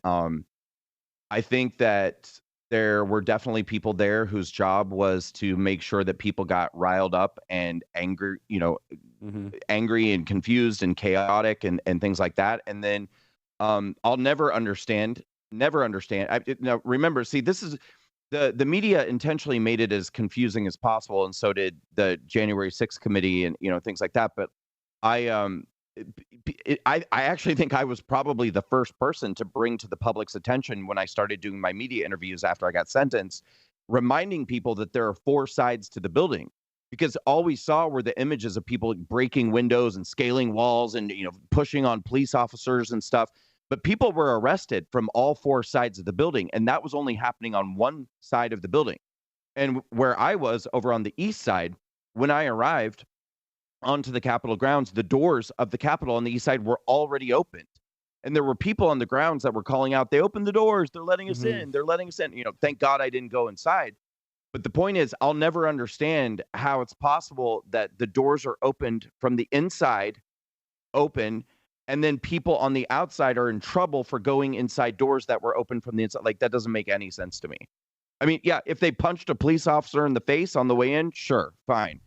there were definitely people there whose job was to make sure that people got riled up and angry, angry and confused and chaotic and things like that. And then I'll never understand. Now, remember, see, this is the media intentionally made it as confusing as possible, and so did the January 6th committee and things like that. But I actually think I was probably the first person to bring to the public's attention, when I started doing my media interviews after I got sentenced, reminding people that there are four sides to the building, because all we saw were the images of people breaking windows and scaling walls and pushing on police officers and stuff. But people were arrested from all four sides of the building, and that was only happening on one side of the building. And where I was, over on the east side, when I arrived onto the Capitol grounds, the doors of the Capitol on the east side were already opened. And there were people on the grounds that were calling out, "They opened the doors, they're letting us in, they're letting us in." Thank God I didn't go inside. But the point is, I'll never understand how it's possible that the doors are opened from the inside open, and then people on the outside are in trouble for going inside doors that were open from the inside. Like, that doesn't make any sense to me. I mean, yeah, if they punched a police officer in the face on the way in, sure, fine.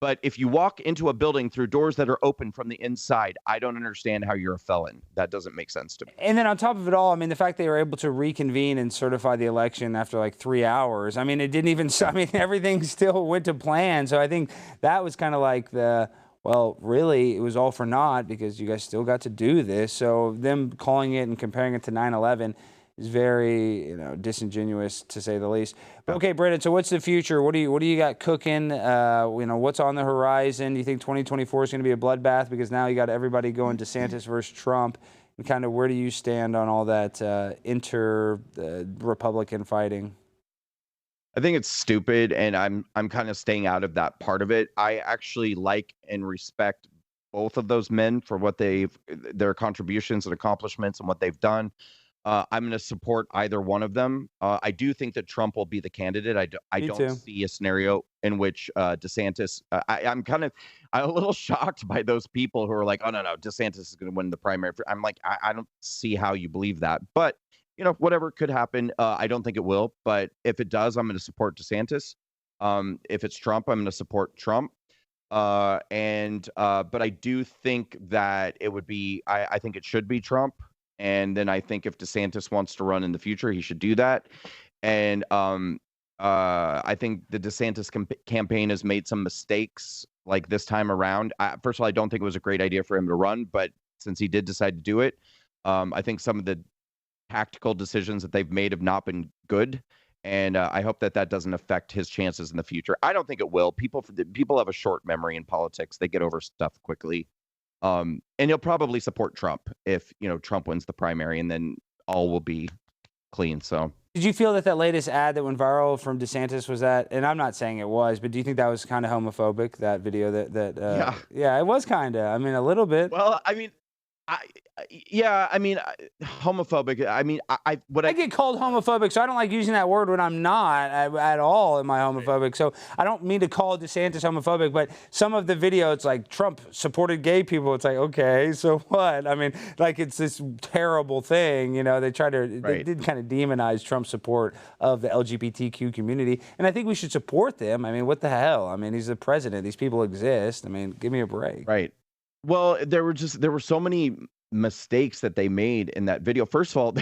But if you walk into a building through doors that are open from the inside, I don't understand how you're a felon. That doesn't make sense to me. And then on top of it all, I mean, the fact they were able to reconvene and certify the election after like 3 hours, I mean, it didn't even, everything still went to plan. So I think that was kind of like well, really, it was all for naught, because you guys still got to do this. So them calling it and comparing it to 9/11 is very, disingenuous, to say the least. But okay, Brendan, so what's the future? What do you got cooking? What's on the horizon? Do you think 2024 is going to be a bloodbath, because now you got everybody going DeSantis versus Trump? And kind of, where do you stand on all that Republican fighting? I think it's stupid, and I'm kind of staying out of that part of it. I actually like and respect both of those men for what their contributions and accomplishments and what they've done. I'm going to support either one of them. I do think that Trump will be the candidate. I don't see a scenario in which DeSantis. I'm a little shocked by those people who are like, "Oh no, DeSantis is going to win the primary." I'm like, I don't see how you believe that, but whatever could happen. I don't think it will, but if it does, I'm going to support DeSantis. If it's Trump, I'm going to support Trump. But I do think that it would be. I think it should be Trump, and then I think if DeSantis wants to run in the future, he should do that. And I think the DeSantis campaign has made some mistakes like this time around. First of all, I don't think it was a great idea for him to run, but since he did decide to do it, I think some of the tactical decisions that they've made have not been good. And I hope that that doesn't affect his chances in the future. I don't think it will. People have a short memory in politics. They get over stuff quickly. And he'll probably support Trump if, Trump wins the primary, and then all will be clean. So did you feel that latest ad that went viral from DeSantis was that, and I'm not saying it was, but do you think that was kind of homophobic, that video yeah, it was kind of, I mean, a little bit. Well, I mean, homophobic. I mean, I get called homophobic, so I don't like using that word when I'm not at all. Am I homophobic? So I don't mean to call DeSantis homophobic, but some of the video, it's like Trump supported gay people. It's like, okay, so what? I mean, like it's this terrible thing. They did kind of demonize Trump's support of the LGBTQ community, and I think we should support them. I mean, what the hell? I mean, he's the president. These people exist. I mean, give me a break. Right. Well, there were so many mistakes that they made in that video. First of all,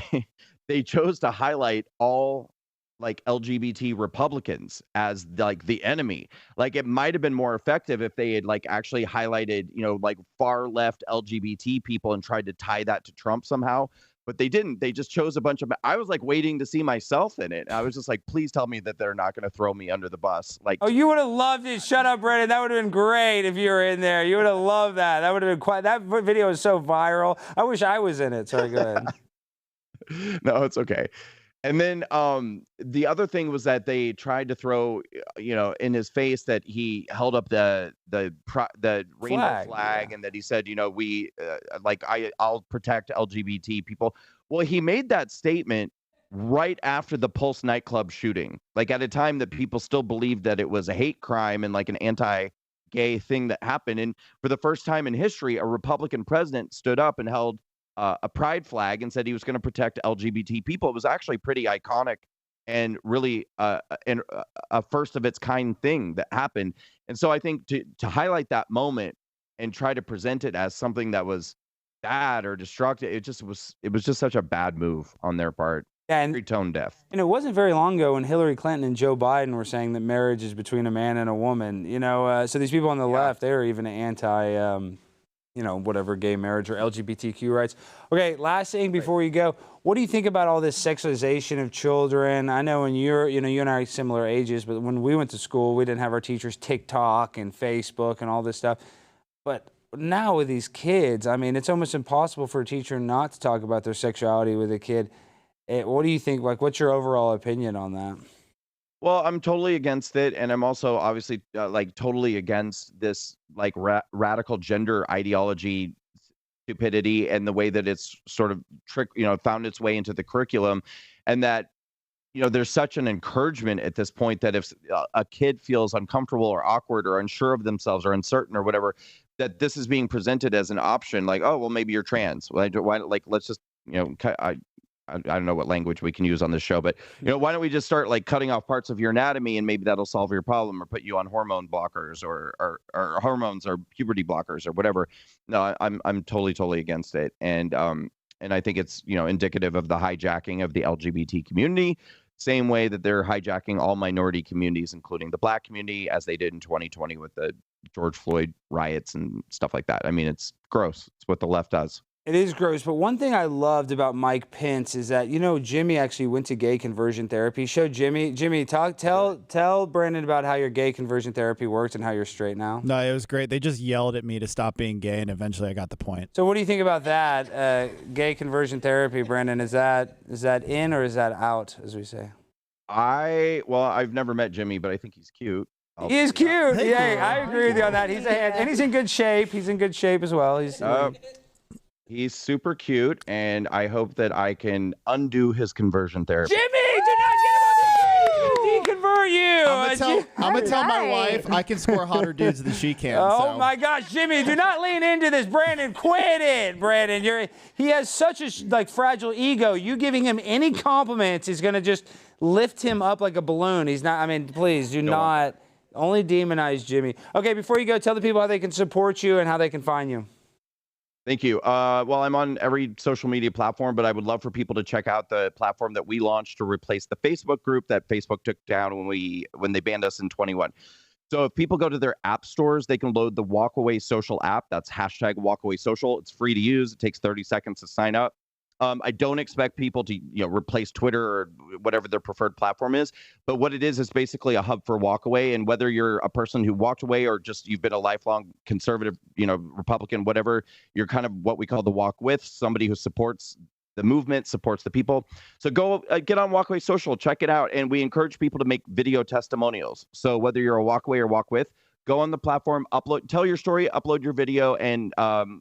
they chose to highlight all like LGBT Republicans as like the enemy. Like it might have been more effective if they had like actually highlighted, like far left LGBT people and tried to tie that to Trump somehow. But they didn't. They just chose a bunch of. I was like waiting to see myself in it. I was just like, please tell me that they're not going to throw me under the bus. Like, oh, you would have loved it. Shut up, Brennan. That would have been great if you were in there. You would have loved that. That would have been quite. That video is so viral. I wish I was in it. Sorry, go ahead. No, it's okay. And then the other thing was that they tried to throw, in his face that he held up the rainbow flag, and that he said, I'll protect LGBT people. Well, he made that statement right after the Pulse nightclub shooting, like at a time that people still believed that it was a hate crime and like an anti-gay thing that happened. And for the first time in history, a Republican president stood up and held a pride flag and said he was going to protect LGBT people. It was actually pretty iconic and really a first of its kind thing that happened. And so I think to highlight that moment and try to present it as something that was bad or destructive, it was just such a bad move on their part. Yeah, and very tone deaf. And it wasn't very long ago when Hillary Clinton and Joe Biden were saying that marriage is between a man and a woman. So these people on the left, they were even anti whatever, gay marriage or LGBTQ rights. Okay, last thing before you go, what do you think about all this sexualization of children? I know when you and I are similar ages, but when we went to school, we didn't have our teachers TikTok and Facebook and all this stuff. But now with these kids, I mean, it's almost impossible for a teacher not to talk about their sexuality with a kid. What do you think? Like, what's your overall opinion on that? Well, I'm totally against it, and I'm also obviously totally against this like radical gender ideology stupidity and the way that it's sort of found its way into the curriculum, and that there's such an encouragement at this point that if a kid feels uncomfortable or awkward or unsure of themselves or uncertain or whatever, that this is being presented as an option, like, oh well, maybe you're trans. Why let's just I don't know what language we can use on this show, but why don't we just start like cutting off parts of your anatomy and maybe that'll solve your problem, or put you on hormone blockers or hormones or puberty blockers or whatever. No, I'm totally against it, and I think it's indicative of the hijacking of the LGBT community, same way that they're hijacking all minority communities, including the Black community, as they did in 2020 with the George Floyd riots and stuff like that. I mean, it's gross. It's what the left does. It is gross, but one thing I loved about Mike Pence is that, Jimmy actually went to gay conversion therapy. Show Jimmy, tell Brandon about how your gay conversion therapy works and how you're straight now. No, it was great. They just yelled at me to stop being gay, and eventually I got the point. So what do you think about that, gay conversion therapy, Brandon? Is that in or is that out, as we say? I've never met Jimmy, but I think he's cute. He is cute. Yeah, I agree with you on that. And he's in good shape. He's in good shape as well. He's super cute, and I hope that I can undo his conversion therapy. Jimmy, do not get him on the screen. Deconvert you. I'm gonna tell my wife I can score hotter dudes than she can. Oh my gosh, Jimmy, do not lean into this. Brandon, quit it. Brandon, he has such a fragile ego. You giving him any compliments is gonna just lift him up like a balloon. He's not. I mean, please do not. Only demonize Jimmy. Okay, before you go, tell the people how they can support you and how they can find you. Thank you. Well, I'm on every social media platform, but I would love for people to check out the platform that we launched to replace the Facebook group that Facebook took down when they banned us in 21. So if people go to their app stores, they can load the Walkaway Social app. That's hashtag Walkaway Social. It's free to use. It takes 30 seconds to sign up. I don't expect people to replace Twitter or whatever their preferred platform is. But what it is basically a hub for Walkaway. And whether you're a person who walked away or just you've been a lifelong conservative, Republican, whatever, you're kind of what we call the walk with, somebody who supports the movement, supports the people. So go get on Walkaway Social, check it out. And we encourage people to make video testimonials. So whether you're a walkaway or walk with, go on the platform, tell your story, upload your video, and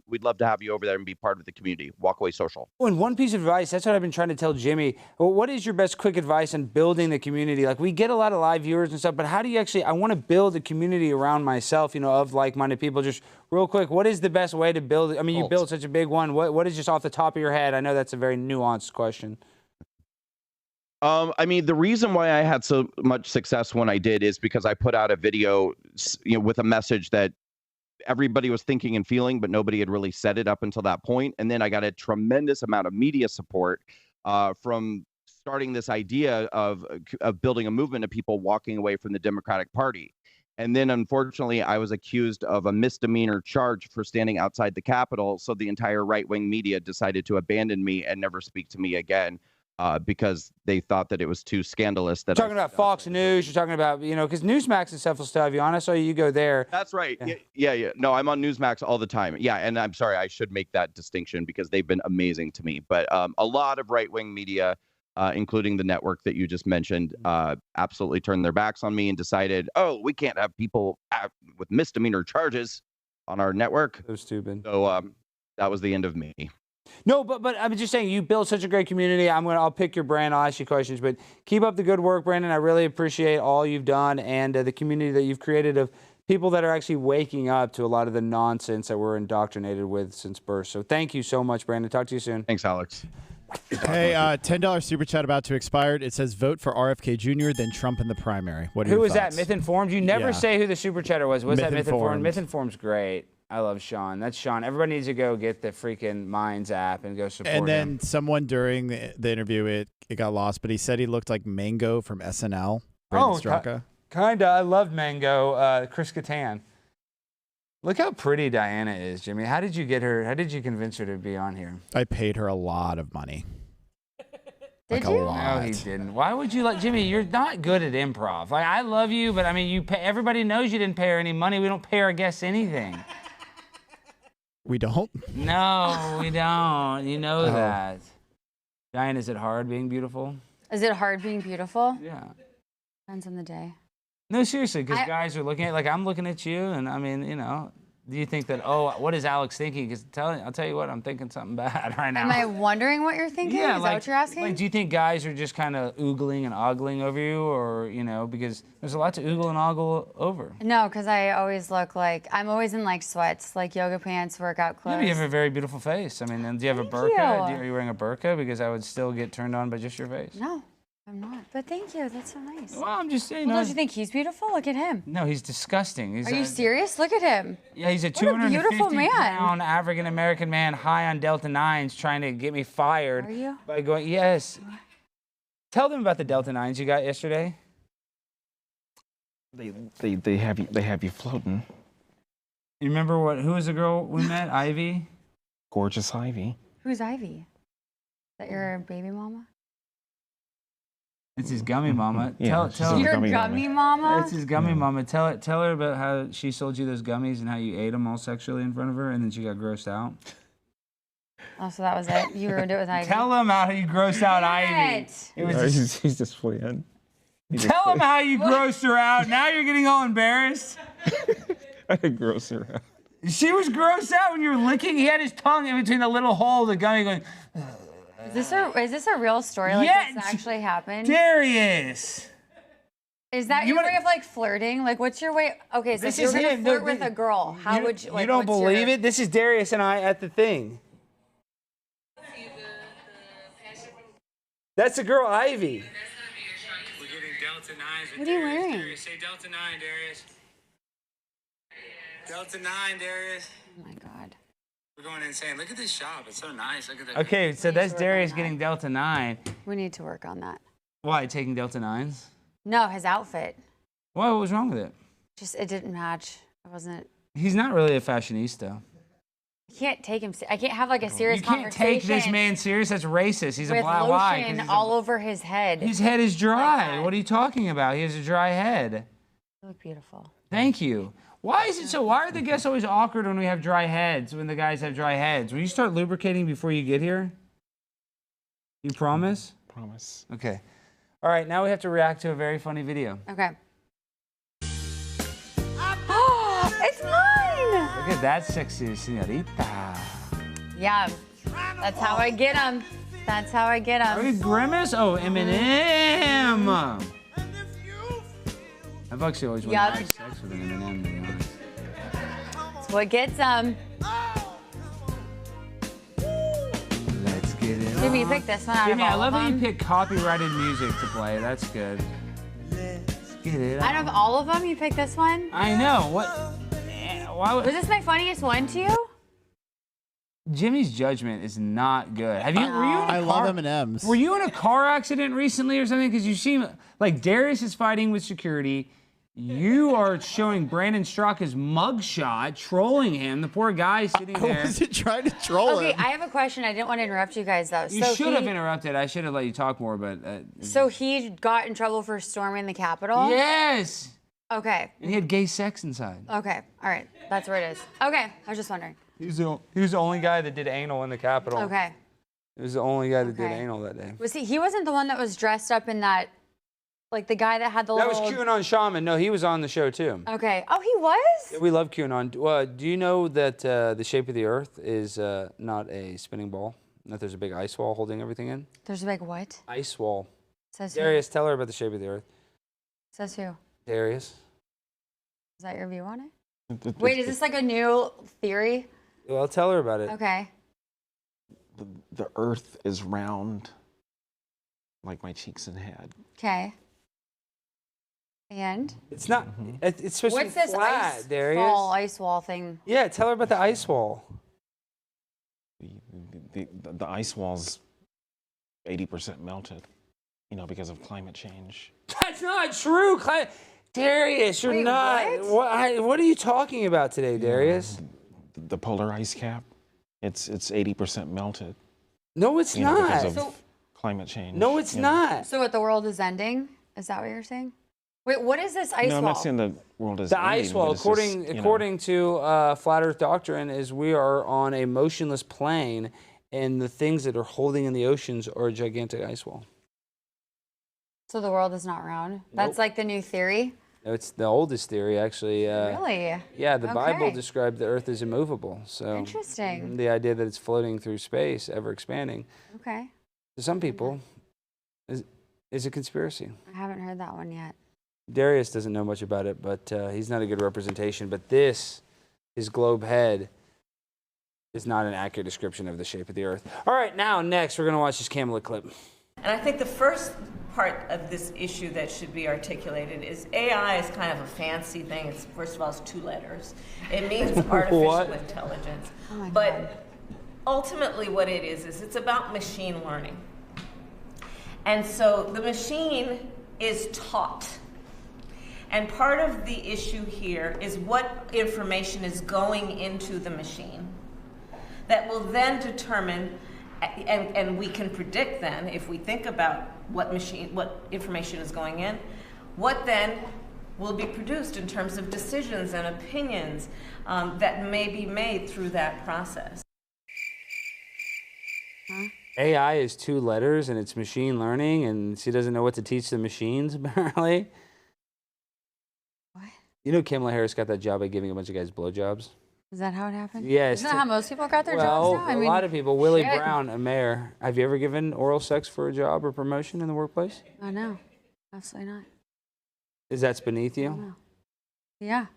we'd love to have you over there and be part of the community. Walkaway Social. Oh, and one piece of advice, that's what I've been trying to tell Jimmy. Well, what is your best quick advice on building the community? Like, we get a lot of live viewers and stuff, but how do you actually, I want to build a community around myself, of like-minded people. Just real quick, what is the best way to build it? I mean, you built such a big one. What is just off the top of your head? I know that's a very nuanced question. I mean, the reason why I had so much success when I did is because I put out a video, with a message that everybody was thinking and feeling, but nobody had really said it up until that point. And then I got a tremendous amount of media support from starting this idea of building a movement of people walking away from the Democratic Party. And then, unfortunately, I was accused of a misdemeanor charge for standing outside the Capitol. So the entire right-wing media decided to abandon me and never speak to me again. Because they thought that it was too scandalous. That you're talking about Fox News. You're talking about, because Newsmax and stuff will still have you on. I saw you go there. That's right. Yeah. No, I'm on Newsmax all the time. Yeah, and I'm sorry, I should make that distinction because they've been amazing to me. But a lot of right-wing media, including the network that you just mentioned, absolutely turned their backs on me and decided, oh, we can't have people with misdemeanor charges on our network. So stupid. So that was the end of me. No, but I'm just saying, you built such a great community. I'll pick your brain. I'll ask you questions, but keep up the good work, Brandon. I really appreciate all you've done and the community that you've created of people that are actually waking up to a lot of the nonsense that we're indoctrinated with since birth. So thank you so much, Brandon. Talk to you soon. Thanks, Alex. Hey, $10 super chat about to expire. It says vote for RFK Jr., then Trump in the primary. What are your thoughts? Who was that? Myth-informed? You never say who the super chatter was. Was that Myth-informed? Myth-informed's great. I love Sean. That's Sean. Everybody needs to go get the freaking Minds app and go support him. And then someone during the interview, it got lost, but he said he looked like Mango from SNL. Brandon Straka. Kinda. I love Mango. Chris Kattan. Look how pretty Diana is, Jimmy. How did you get her? How did you convince her to be on here? I paid her a lot of money. Did you? A lot. No, he didn't. Why would you let Jimmy? You're not good at improv. Like, I love you, but I mean, you pay. Everybody knows you didn't pay her any money. We don't pay our guests anything. We don't? No, we don't. You know that. Diane, is it hard being beautiful? Is it hard being beautiful? Yeah. Depends on the day. No, seriously, because guys are looking at, like, I'm looking at you, and I mean, do you think that, oh, what is Alex thinking? Because I'll tell you what, I'm thinking something bad right now. Am I wondering what you're thinking? Yeah, is that what you're asking? Like, do you think guys are just kind of oogling and ogling over you, or, because there's a lot to oogle and ogle over? No, because I always look like, I'm always in like sweats, like yoga pants, workout clothes. Yeah, you have a very beautiful face. I mean, do you have a burqa? Are you wearing a burqa? Because I would still get turned on by just your face. No. I'm not, but thank you. That's so nice. Well, I'm just saying. Well, don't you think he's beautiful? Look at him. No, he's disgusting. Are you serious? Look at him. Yeah, he's a What a beautiful man. 250-pound African-American man high on Delta 9s trying to get me fired. Are you? By going, yes. Tell them about the Delta 9s you got yesterday. They have you floating. You remember who was the girl we met? Ivy? Gorgeous Ivy. Who's Ivy? Is that your baby mama? It's his gummy mama. Yeah, tell your gummy mama? It's his gummy mama. Tell her about how she sold you those gummies and how you ate them all sexually in front of her, and then she got grossed out. Oh, so that was it. You ruined it with Ivy. Tell him how you grossed out Ivy. He's just playing. Tell him how you grossed her out. Now you're getting all embarrassed. I did gross her out. She was grossed out when you were licking. He had his tongue in between the little hole of the gummy going. Is this a real story? Like, this actually happened? Darius. Is that your way of like flirting? Like, what's your way? Okay, so if you're gonna flirt with a girl, how would you? Like, you don't believe it? This is Darius and I at the thing. That's the girl Ivy. We're getting Delta 9s with What are you Darius. wearing? Darius, say Delta 9, Darius. Delta 9, Darius. Oh my God. We're going insane. Look at this shop. It's so nice. Look at that. Okay, so that's Darius getting Delta 9. We need to work on that. Why, taking Delta 9s? No, his outfit. Why, what was wrong with it? Just, it didn't match. It wasn't. He's not really a fashionista. I can't take him. I can't have like a serious You can't conversation. take this man serious. That's racist. He's a with black lotion guy. all over his head. His head is dry. Like What are you talking about? He has a dry head. You look beautiful. Thank you. Why is it so? Why are the guests always awkward when we have dry heads? When the guys have dry heads? Will you start lubricating before you get here? You promise? Promise. Okay. All right. Now we have to react to a very funny video. Okay. Oh, it's mine. Look at that sexy señorita. Yeah. That's how I get him. That's how I get Look him. at Grimace. Oh, Eminem. I've actually always wanted to have sex with an Eminem, to be honest. That's what gets him. Let's get it Jimmy, you on. picked this one out Jimmy, of I all love of that you them. pick copyrighted music to play. That's good. Let's get it Out on. of all of them, you picked this one? I know. What? Why would... Was this my funniest one to you? Jimmy's judgment is not good. Were you in a I car? love M&Ms. Were you in a car accident recently or something? Because you seem like Darius is fighting with security. You are showing Brandon Straka's mugshot, trolling him. The poor guy sitting I there. wasn't trying to troll Okay, him. I have a question. I didn't want to interrupt you guys though. You should have interrupted. I should have let you talk more, but. So he got in trouble for storming the Capitol? Yes. Okay. And he had gay sex inside. Okay. All right. That's where it is. Okay. I was just wondering. He was the only guy that did anal in the Capitol. Okay. He was the only guy that did Okay. anal that day. Was he wasn't the one that was dressed up in that, like the guy that had the That was little... QAnon Shaman. No, he was on the show too. Okay. Oh, he was? We love QAnon. Do you know that the shape of the Earth is not a spinning ball? That there's a big ice wall holding everything in? There's a big what? Ice wall. Says who? Darius, tell her about the shape of the Earth. Says who? Darius. Is that your view on it? Wait, is this like a new theory? Well, tell her about it. Okay. The Earth is round, like my cheeks and head. Okay. And? It's not. It's supposed What's to be this flat, ice Darius. ice wall thing? Yeah, tell her about the ice wall. The ice wall's 80% melted, because of climate change. That's not true. Darius, you're Wait, not. What are you talking about today, Darius? The polar ice cap, it's 80% melted. No, it's not. Because of climate change. No, it's not. So what, the world is ending? Is that what you're saying? Wait, what is this ice wall? No, I'm not saying the world is The ending, ice wall, but it's just, according to flat Earth doctrine, is we are on a motionless plane, and the things that are holding in the oceans are a gigantic ice wall. So the world is not round? That's like the new theory? It's the oldest theory, actually. Really? Yeah, the Bible Okay. described the Earth as immovable. So Interesting. the idea that it's floating through space, ever expanding, Okay. to some people, is a conspiracy. I haven't heard that one yet. Darius doesn't know much about it, but he's not a good representation. But his globe head, is not an accurate description of the shape of the Earth. All right, now next we're gonna watch this Camelot clip. And I think the first part of this issue that should be articulated is AI is kind of a fancy thing. It's, first of all, it's 2 letters. It means artificial intelligence. Oh my but God. ultimately what it is it's about machine learning. And so the machine is taught. And part of the issue here is what information is going into the machine that will then determine, and we can predict then, if we think about what information is going in, what then will be produced in terms of decisions and opinions that may be made through that process. AI is 2 letters and it's machine learning, and she doesn't know what to teach the machines, apparently. What? You know Kamala Harris got that job by giving a bunch of guys blowjobs? Is that how it happened? Yes. Isn't that how most people got their Well, jobs now? a lot of people. Willie shit. Brown, a mayor. Have you ever given oral sex for a job or promotion in the workplace? Oh, no. Absolutely not. Is that beneath you? No. Yeah.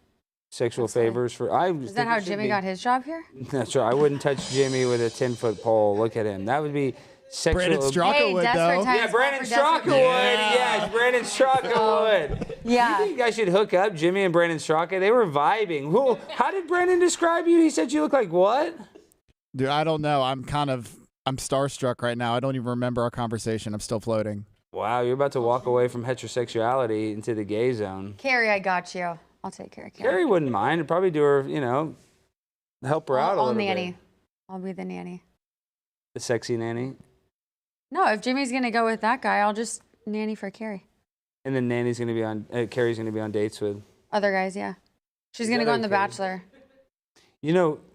Sexual Absolutely. favors for... Is that how Jimmy got his job here? That's right. I wouldn't touch Jimmy with a 10-foot pole. Look at him. That would be sexual. Brandon Straka would, though. Times Yeah, Brandon Call for Straka would. Desperate Yes, Brandon Straka would. Yeah. You think you guys should hook up, Jimmy and Brandon Straka? They were vibing. How did Brandon describe you? He said you look like what? Dude, I don't know. I'm starstruck right now. I don't even remember our conversation. I'm still floating. Wow, you're about to walk away from heterosexuality into the gay zone. Carrie, I got you. I'll take care of Carrie. Carrie wouldn't mind. I'd probably do her, help her out a I'll little nanny. bit. I'll be the nanny. The sexy nanny. No, if Jimmy's gonna go with that guy, I'll just nanny for Carrie. And then Nanny's gonna be on. Carrie's gonna be on dates with Other guys, yeah. She's gonna that go on The okay? Bachelor.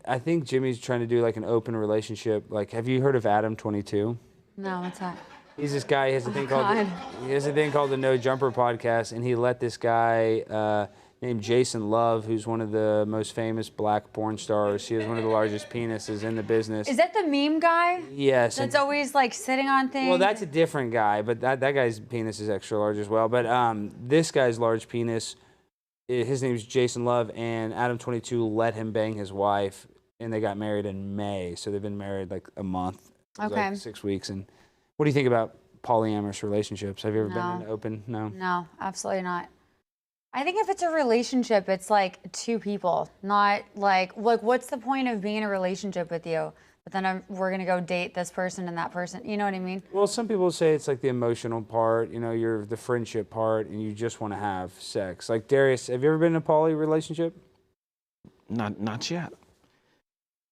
I think Jimmy's trying to do like an open relationship. Like, have you heard of Adam 22? No, what's that? He's this guy. He has a thing called. God. He has a thing called the No Jumper podcast, and he let this guy named Jason Love, who's one of the most famous black porn stars. He has one of the largest penises in the business. Is that the meme guy? Yes. That's always like sitting on things. Well, that's a different guy, but that guy's penis is extra large as well. But this guy's large penis, his name's Jason Love, and Adam 22 let him bang his wife, and they got married in May. So they've been married like a month. It was Okay. like 6 weeks. And what do you think about polyamorous relationships? Have you ever been No. in an open? No. No, absolutely not. I think if it's a relationship, it's like two people, not like what's the point of being in a relationship with you? But then we're gonna go date this person and that person. You know what I mean? Well, some people say it's like the emotional part, you're the friendship part, and you just want to have sex. Like Darius, have you ever been in a poly relationship? Not yet.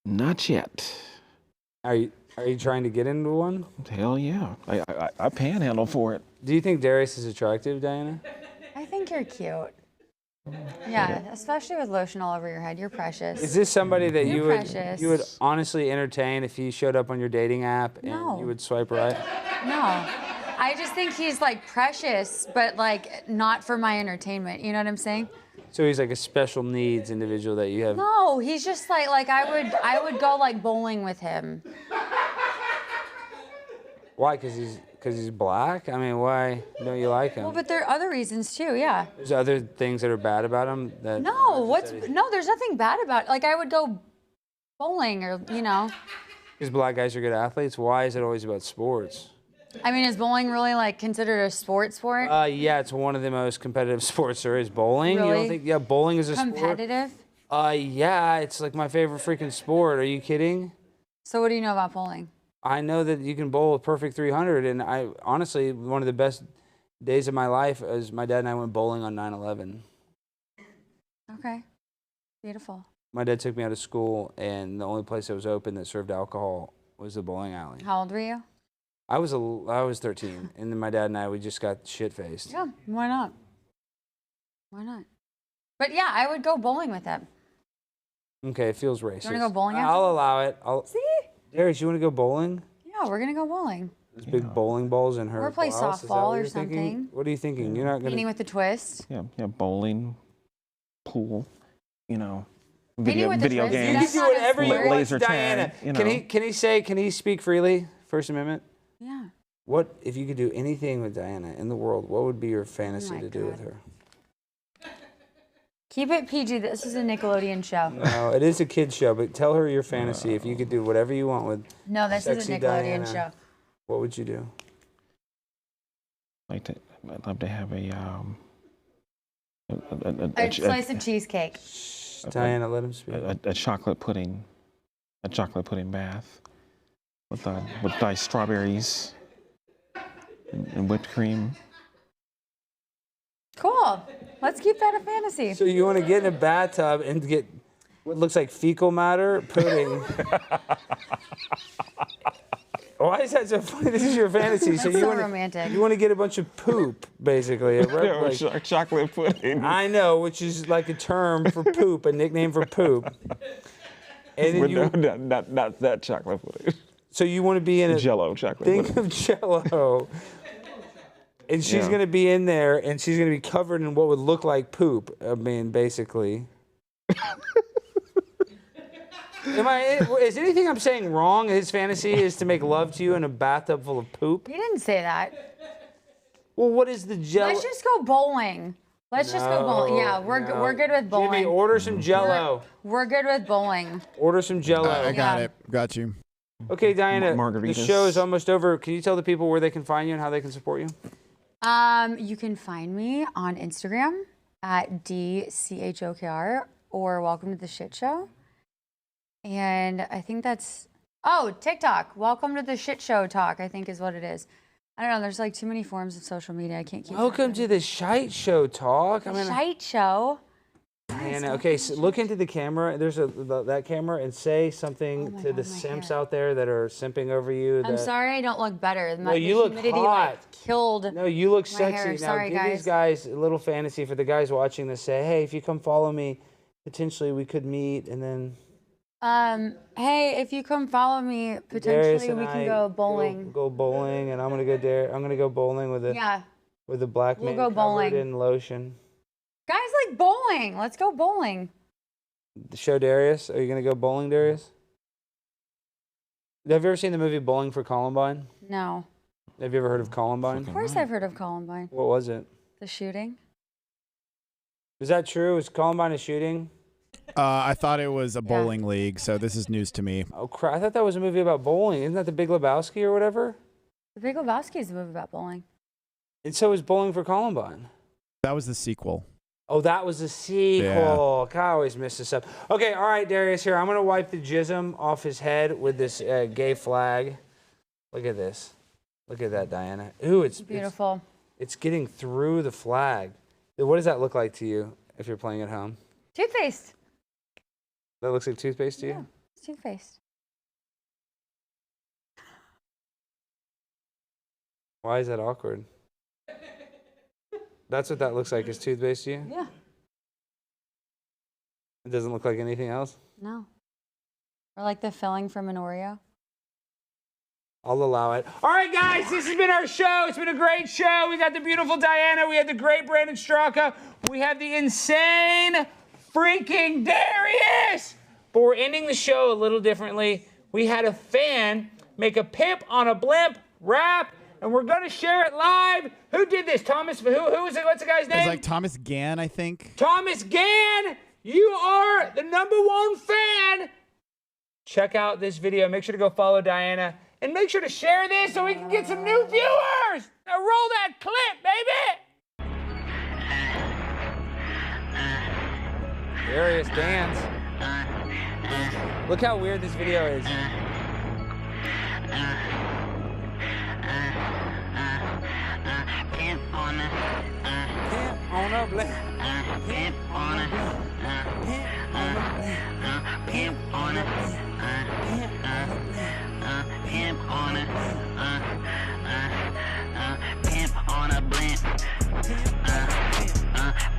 Not yet. Are you trying to get into one? Hell yeah. I panhandle for it. Do you think Darius is attractive, Diana? I think you're cute. Yeah, especially with lotion all over your head. You're precious. Is this somebody that You're you would precious. you would honestly entertain if he showed up on your dating app and No. you would swipe right? No. I just think he's like precious, but like not for my entertainment. You know what I'm saying? So he's like a special needs individual that you have. No, he's just like I would go like bowling with him. Why? Because he's black? I mean, why don't you like him? Well, but there are other reasons too. Yeah. There's other things that are bad about him. That No, there's nothing bad about it. Like I would go bowling or Because black guys are good athletes. Why is it always about sports? I mean, is bowling really like considered a sport? Yeah, it's one of the most competitive sports there is. Bowling. You Really? don't think? Yeah, bowling is a Competitive? sport. Yeah, it's like my favorite freaking sport. Are you kidding? So what do you know about bowling? I know that you can bowl a perfect 300, and I honestly, one of the best days of my life is my dad and I went bowling on 9/11. Okay. Beautiful. My dad took me out of school, and the only place that was open that served alcohol was the bowling alley. How old were you? I was 13, and then my dad and I, we just got shit-faced. Yeah, why not? Why not? But yeah, I would go bowling with him. Okay, it feels racist. You wanna go bowling after? I'll allow it. See? Darius, you want to go bowling? Yeah, we're gonna go bowling. There's big bowling balls in her Or play blouse. Is that softball what or you're thinking? something. What are you thinking? You're not gonna. Painting with a twist. Yeah, bowling, pool, Painting video with a twist? games. That's You not do a whatever you sport. want, Laser Diana. tag, Can he speak freely? First Amendment. Yeah. What if you could do anything with Diana in the world? What would be your fantasy my to do with God. her? Keep it PG. This is a Nickelodeon show. No, it is a kid show, but tell her your fantasy. If you could do whatever you want with No, this is a sexy Nickelodeon Diana, show. what would you do? I'd love to have a A slice of cheesecake. Diana, let him speak. a chocolate pudding bath with diced strawberries and whipped cream. Cool. Let's keep that a fantasy. So you want to get in a bathtub and get what looks like fecal matter pudding. Why is that so funny? This is your fantasy. That's so romantic. You want to get a bunch of poop, basically. Chocolate pudding. I know, which is like a term for poop, a nickname for poop. And then not that chocolate pudding. So you want to be in a Jell-O chocolate think pudding. of Jell-O. And she's going to be in there, and she's going to be covered in what would look like poop. I mean, basically. Is anything I'm saying wrong? His fantasy is to make love to you in a bathtub full of poop? He didn't say that. Well, what is the Jell-O? Let's just go bowling. Let's just go bowling. Yeah, we're good with bowling. Jimmy, order some Jell-O. We're good with bowling. Order some Jell-O. I got it. Got you. Okay, Diana, the margaritas. show is almost over. Can you tell the people where they can find you and how they can support you? You can find me on Instagram at DCHOKR or Welcome to the Shit Show. And I think that's, TikTok. Welcome to the Shit Show Talk, I think is what it is. I don't know, there's like too many forms of social media. I can't keep Welcome to the Shite Show Talk. Shite Show. Diana, okay, so look into the camera. There's that camera and say something to the simps out there that are simping over you. I'm sorry I don't look better. No, you look hot. Killed. No, you look my sexy. hair. Now Sorry, give these guys a little fantasy for the guys watching this. Say, hey, if you come follow me, potentially we could meet, and then. Hey, if you come follow me, potentially we can go bowling. Go bowling, and I'm gonna go there. I'm gonna go bowling with a black man covered in lotion. Guys like bowling. Let's go bowling. Show Darius. Are you gonna go bowling, Darius? Have you ever seen the movie Bowling for Columbine? No. Have you ever heard of Columbine? Of course I've heard of Columbine. What was it? The shooting. Is that true? Is Columbine a shooting? I thought it was a bowling league, so this is news to me. Oh crap! I thought that was a movie about bowling. Isn't that The Big Lebowski or whatever? The Big Lebowski is a movie about bowling. And so is Bowling for Columbine. That was the sequel. Oh, that was the sequel. God, I always miss this up. Okay, all right, Darius, here. I'm going to wipe the jism off his head with this gay flag. Look at this. Look at that, Diana. Ooh, it's beautiful. It's getting through the flag. What does that look like to you if you're playing at home? Toothpaste. That looks like toothpaste to you? Yeah, it's toothpaste. Why is that awkward? That's what that looks like, is toothpaste to you? Yeah. It doesn't look like anything else? No. Or like the filling from an Oreo. I'll allow it. All right, guys, this has been our show. It's been a great show. We got the beautiful Diana. We had the great Brandon Straka. We have the insane freaking Darius. But we're ending the show a little differently. We had a fan make a pimp on a blimp rap, and we're going to share it live. Who did this? Thomas, who is it? What's the guy's name? It's like Thomas Gann, I think. Thomas Gann, you are the #1 fan. Check out this video. Make sure to go follow Diana. And make sure to share this so we can get some new viewers. Now roll that clip, baby. Darius dance. Look how weird this video is. Pimp on a blimp. Pimp on a pimp on a pimp on a pimp on a blimp.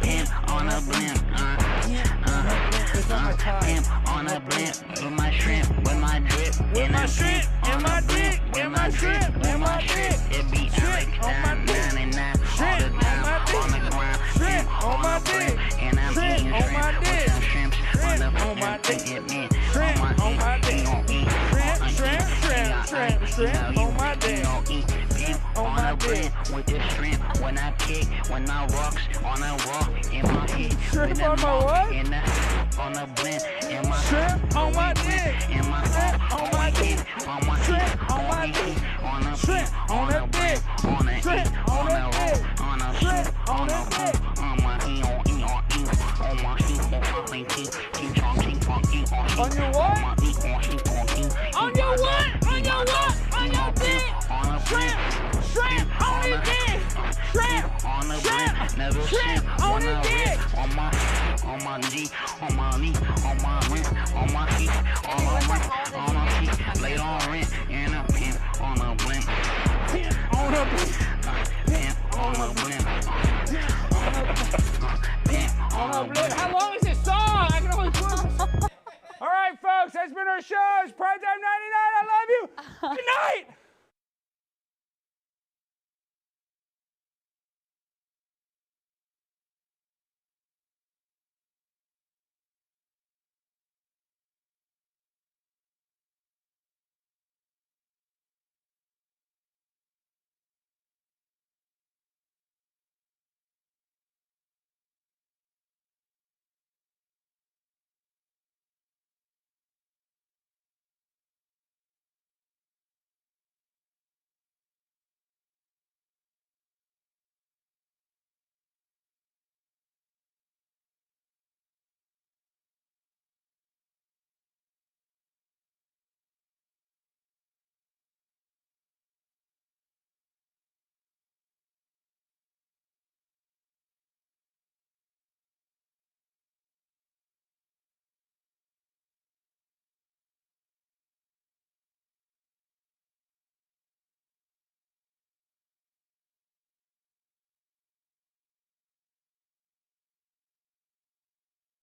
Pimp on a blimp. Pimp on a blimp with my shrimp, with my drip, with my shrimp, and my dick, and my shrimp, and my dick. It be Alex down 99 all the time on the ground. Shrimp on my dick, and I'm eating shrimp with some shrimps on the blimp to get me. Shrimp on my dick, shrimp, shrimp, shrimp, shrimp on my dick. On my dick with the shrimp when I kick, when I rocks on a walk in my head. Shrimp on my what? On the blend in my shrimp on my dick. In my shrimp on my dick. On my shrimp on my dick. On a shrimp on the dick. On a shrimp on the dick. On a shrimp on the dick. On my on my on your what? On your what? On your what? On your dick. Shrimp. Shrimp on the dick. Shrimp. Shrimp. Shrimp on the dick. On my G, on my knee, on my rent, on my feet, on my rent, on my feet, laid on rent, and a pimp on a blimp. Pimp on a blimp. Pimp on a blimp. Pimp on a blimp. How long is this song? I can only put. All right, folks, that's been our show. It's Primetime 99. I love you. Good night.